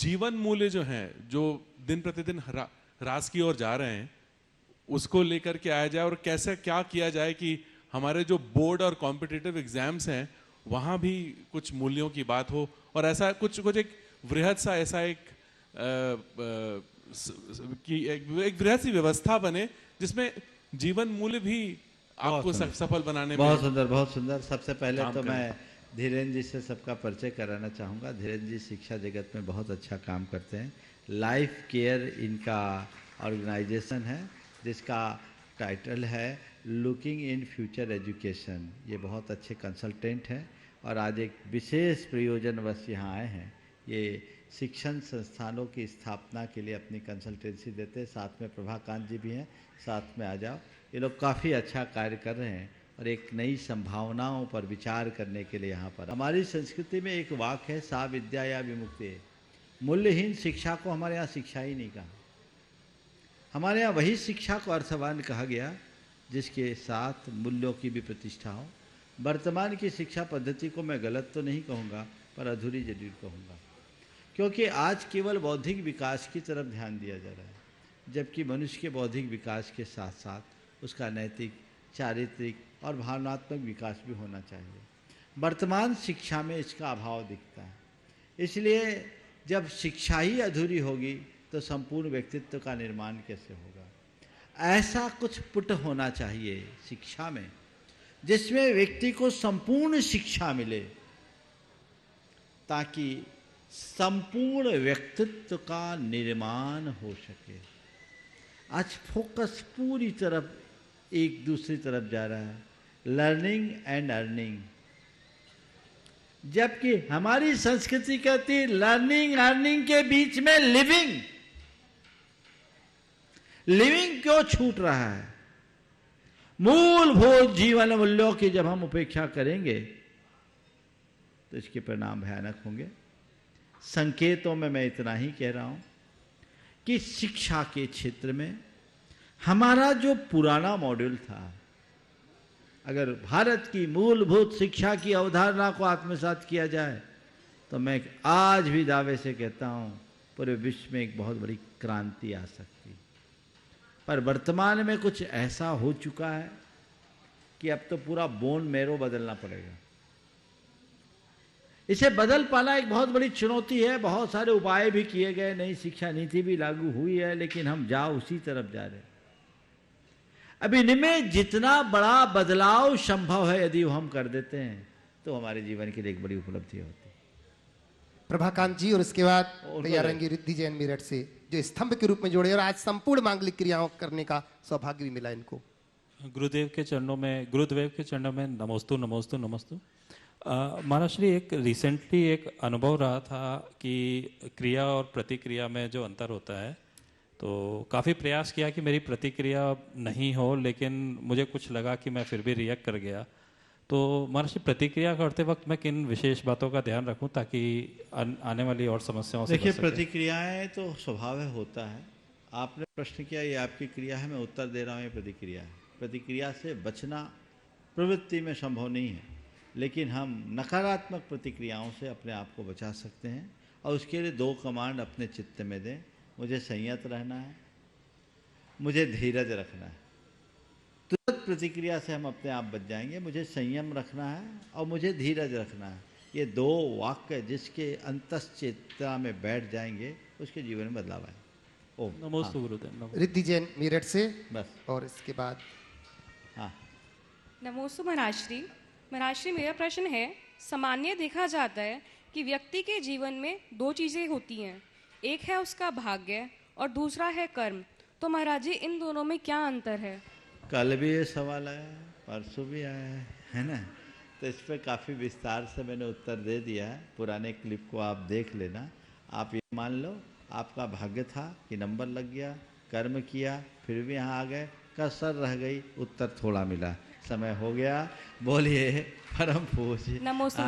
जीवन मूल्य जो हैं, जो दिन प्रतिदिन ह्रास की ओर जा रहे हैं, उसको लेकर के आया जाए और कैसे क्या किया जाए कि हमारे जो बोर्ड और कॉम्पिटिटिव एग्जाम्स हैं वहाँ भी कुछ मूल्यों की बात हो और ऐसा कुछ एक वृहद सा ऐसा एक वृहद सी व्यवस्था बने जिसमें जीवन मूल्य भी आपको सफल बनाने में। बहुत सुंदर, बहुत सुंदर। सबसे पहले तो मैं धीरेन जी से सबका परिचय कराना चाहूँगा। धीरेन जी शिक्षा जगत में बहुत अच्छा काम करते हैं। लाइफ केयर इनका ऑर्गेनाइजेशन है जिसका टाइटल है लुकिंग इन फ्यूचर एजुकेशन। ये बहुत अच्छे कंसल्टेंट हैं और आज एक विशेष प्रयोजनवश यहाँ आए हैं। ये शिक्षण संस्थानों की स्थापना के लिए अपनी कंसल्टेंसी देते हैं। साथ में प्रभाकांत जी भी हैं, साथ में आ जाओ। ये लोग काफ़ी अच्छा कार्य कर रहे हैं और एक नई संभावनाओं पर विचार करने के लिए यहाँ पर। हमारी संस्कृति में एक वाक्य है, सा विद्या या विमुक्ति। मूल्यहीन शिक्षा को हमारे यहाँ शिक्षा ही नहीं कहा। हमारे यहाँ वही शिक्षा को अर्थवान कहा गया जिसके साथ मूल्यों की भी प्रतिष्ठा हो। वर्तमान की शिक्षा पद्धति को मैं गलत तो नहीं कहूँगा, पर अधूरी जरूर कहूँगा, क्योंकि आज केवल बौद्धिक विकास की तरफ ध्यान दिया जा रहा है, जबकि मनुष्य के बौद्धिक विकास के साथ साथ उसका नैतिक, चारित्रिक और भावनात्मक विकास भी होना चाहिए। वर्तमान शिक्षा में इसका अभाव दिखता है। इसलिए जब शिक्षा ही अधूरी होगी तो संपूर्ण व्यक्तित्व का निर्माण कैसे होगा। ऐसा कुछ पुट होना चाहिए शिक्षा में जिसमें व्यक्ति को संपूर्ण शिक्षा मिले, ताकि संपूर्ण व्यक्तित्व का निर्माण हो सके। आज फोकस पूरी तरफ एक दूसरी तरफ जा रहा है, लर्निंग एंड अर्निंग, जबकि हमारी संस्कृति कहती है लर्निंग अर्निंग के बीच में लिविंग। लिविंग क्यों छूट रहा है? मूलभूत जीवन मूल्यों की जब हम उपेक्षा करेंगे तो इसके परिणाम भयानक होंगे। संकेतों में मैं इतना ही कह रहा हूं कि शिक्षा के क्षेत्र में हमारा जो पुराना मॉड्यूल था, अगर भारत की मूलभूत शिक्षा की अवधारणा को आत्मसात किया जाए तो मैं आज भी दावे से कहता हूं पूरे विश्व में एक बहुत बड़ी क्रांति आ सकती। पर वर्तमान में कुछ ऐसा हो चुका है कि अब तो पूरा बोन मैरो बदलना पड़ेगा। इसे बदल पाना एक बहुत बड़ी चुनौती है। बहुत सारे उपाय भी किए गए, नई शिक्षा नीति भी लागू हुई है, लेकिन हम उसी तरफ जा रहे हैं। अब इनमें जितना बड़ा बदलाव संभव है यदि हम कर देते हैं तो हमारे जीवन के लिए एक बड़ी उपलब्धि होती है। प्रभाकांत जी और उसके बाद तैयार रहेंगी रिद्धि जैन मेरठ से, जो स्तंभ के रूप में जोड़े और आज संपूर्ण मांगलिक क्रियाओं करने का सौभाग्य भी मिला इनको। गुरुदेव के चरणों में नमोस्तु नमोस्तु नमोस्तु। महाराज श्री, एक रिसेंटली एक अनुभव रहा था कि क्रिया और प्रतिक्रिया में जो अंतर होता है, तो काफ़ी प्रयास किया कि मेरी प्रतिक्रिया नहीं हो, लेकिन मुझे कुछ लगा कि मैं फिर भी रिएक्ट कर गया। तो महाराज श्री, प्रतिक्रिया करते वक्त मैं किन विशेष बातों का ध्यान रखूं ताकि आने वाली और समस्याओं से देखिए, बच सके? प्रतिक्रियाएं तो स्वभाव होता है। आपने प्रश्न किया, ये आपकी क्रिया है, मैं उत्तर दे रहा हूँ, ये प्रतिक्रिया है। प्रतिक्रिया से बचना प्रवृत्ति में संभव नहीं है, लेकिन हम नकारात्मक प्रतिक्रियाओं से अपने आप को बचा सकते हैं और उसके लिए 2 कमांड अपने चित्त में दें। मुझे संयत रहना है, मुझे धीरज रखना है। तुरंत प्रतिक्रिया से हम अपने आप बच जाएंगे। मुझे संयम रखना है और मुझे धीरज रखना है। ये 2 वाक्य जिसके अंतश्चेतना में बैठ जाएंगे उसके जीवन में बदलाव आए। ओम नमोस्तु गुरुदेव। रिद्धि जैन मेरठ से बस, और इसके बाद हाँ। नमोस्तु महाराज श्री। महाराज श्री, मेरा प्रश्न है, सामान्य देखा जाता है कि व्यक्ति के जीवन में 2 चीज़ें होती हैं, एक है उसका भाग्य और दूसरा है कर्म। तो महाराज जी, इन दोनों में क्या अंतर है? कल भी ये सवाल आया, परसों भी आया है ना, तो इस पर काफ़ी विस्तार से मैंने उत्तर दे दिया है। पुराने क्लिप को आप देख लेना। आप ये मान लो आपका भाग्य था कि नंबर लग गया, कर्म किया, फिर भी यहाँ आ गए, कसर रह गई, उत्तर थोड़ा मिला, समय हो गया। बोलिए परम पूज्य नमोस्तु।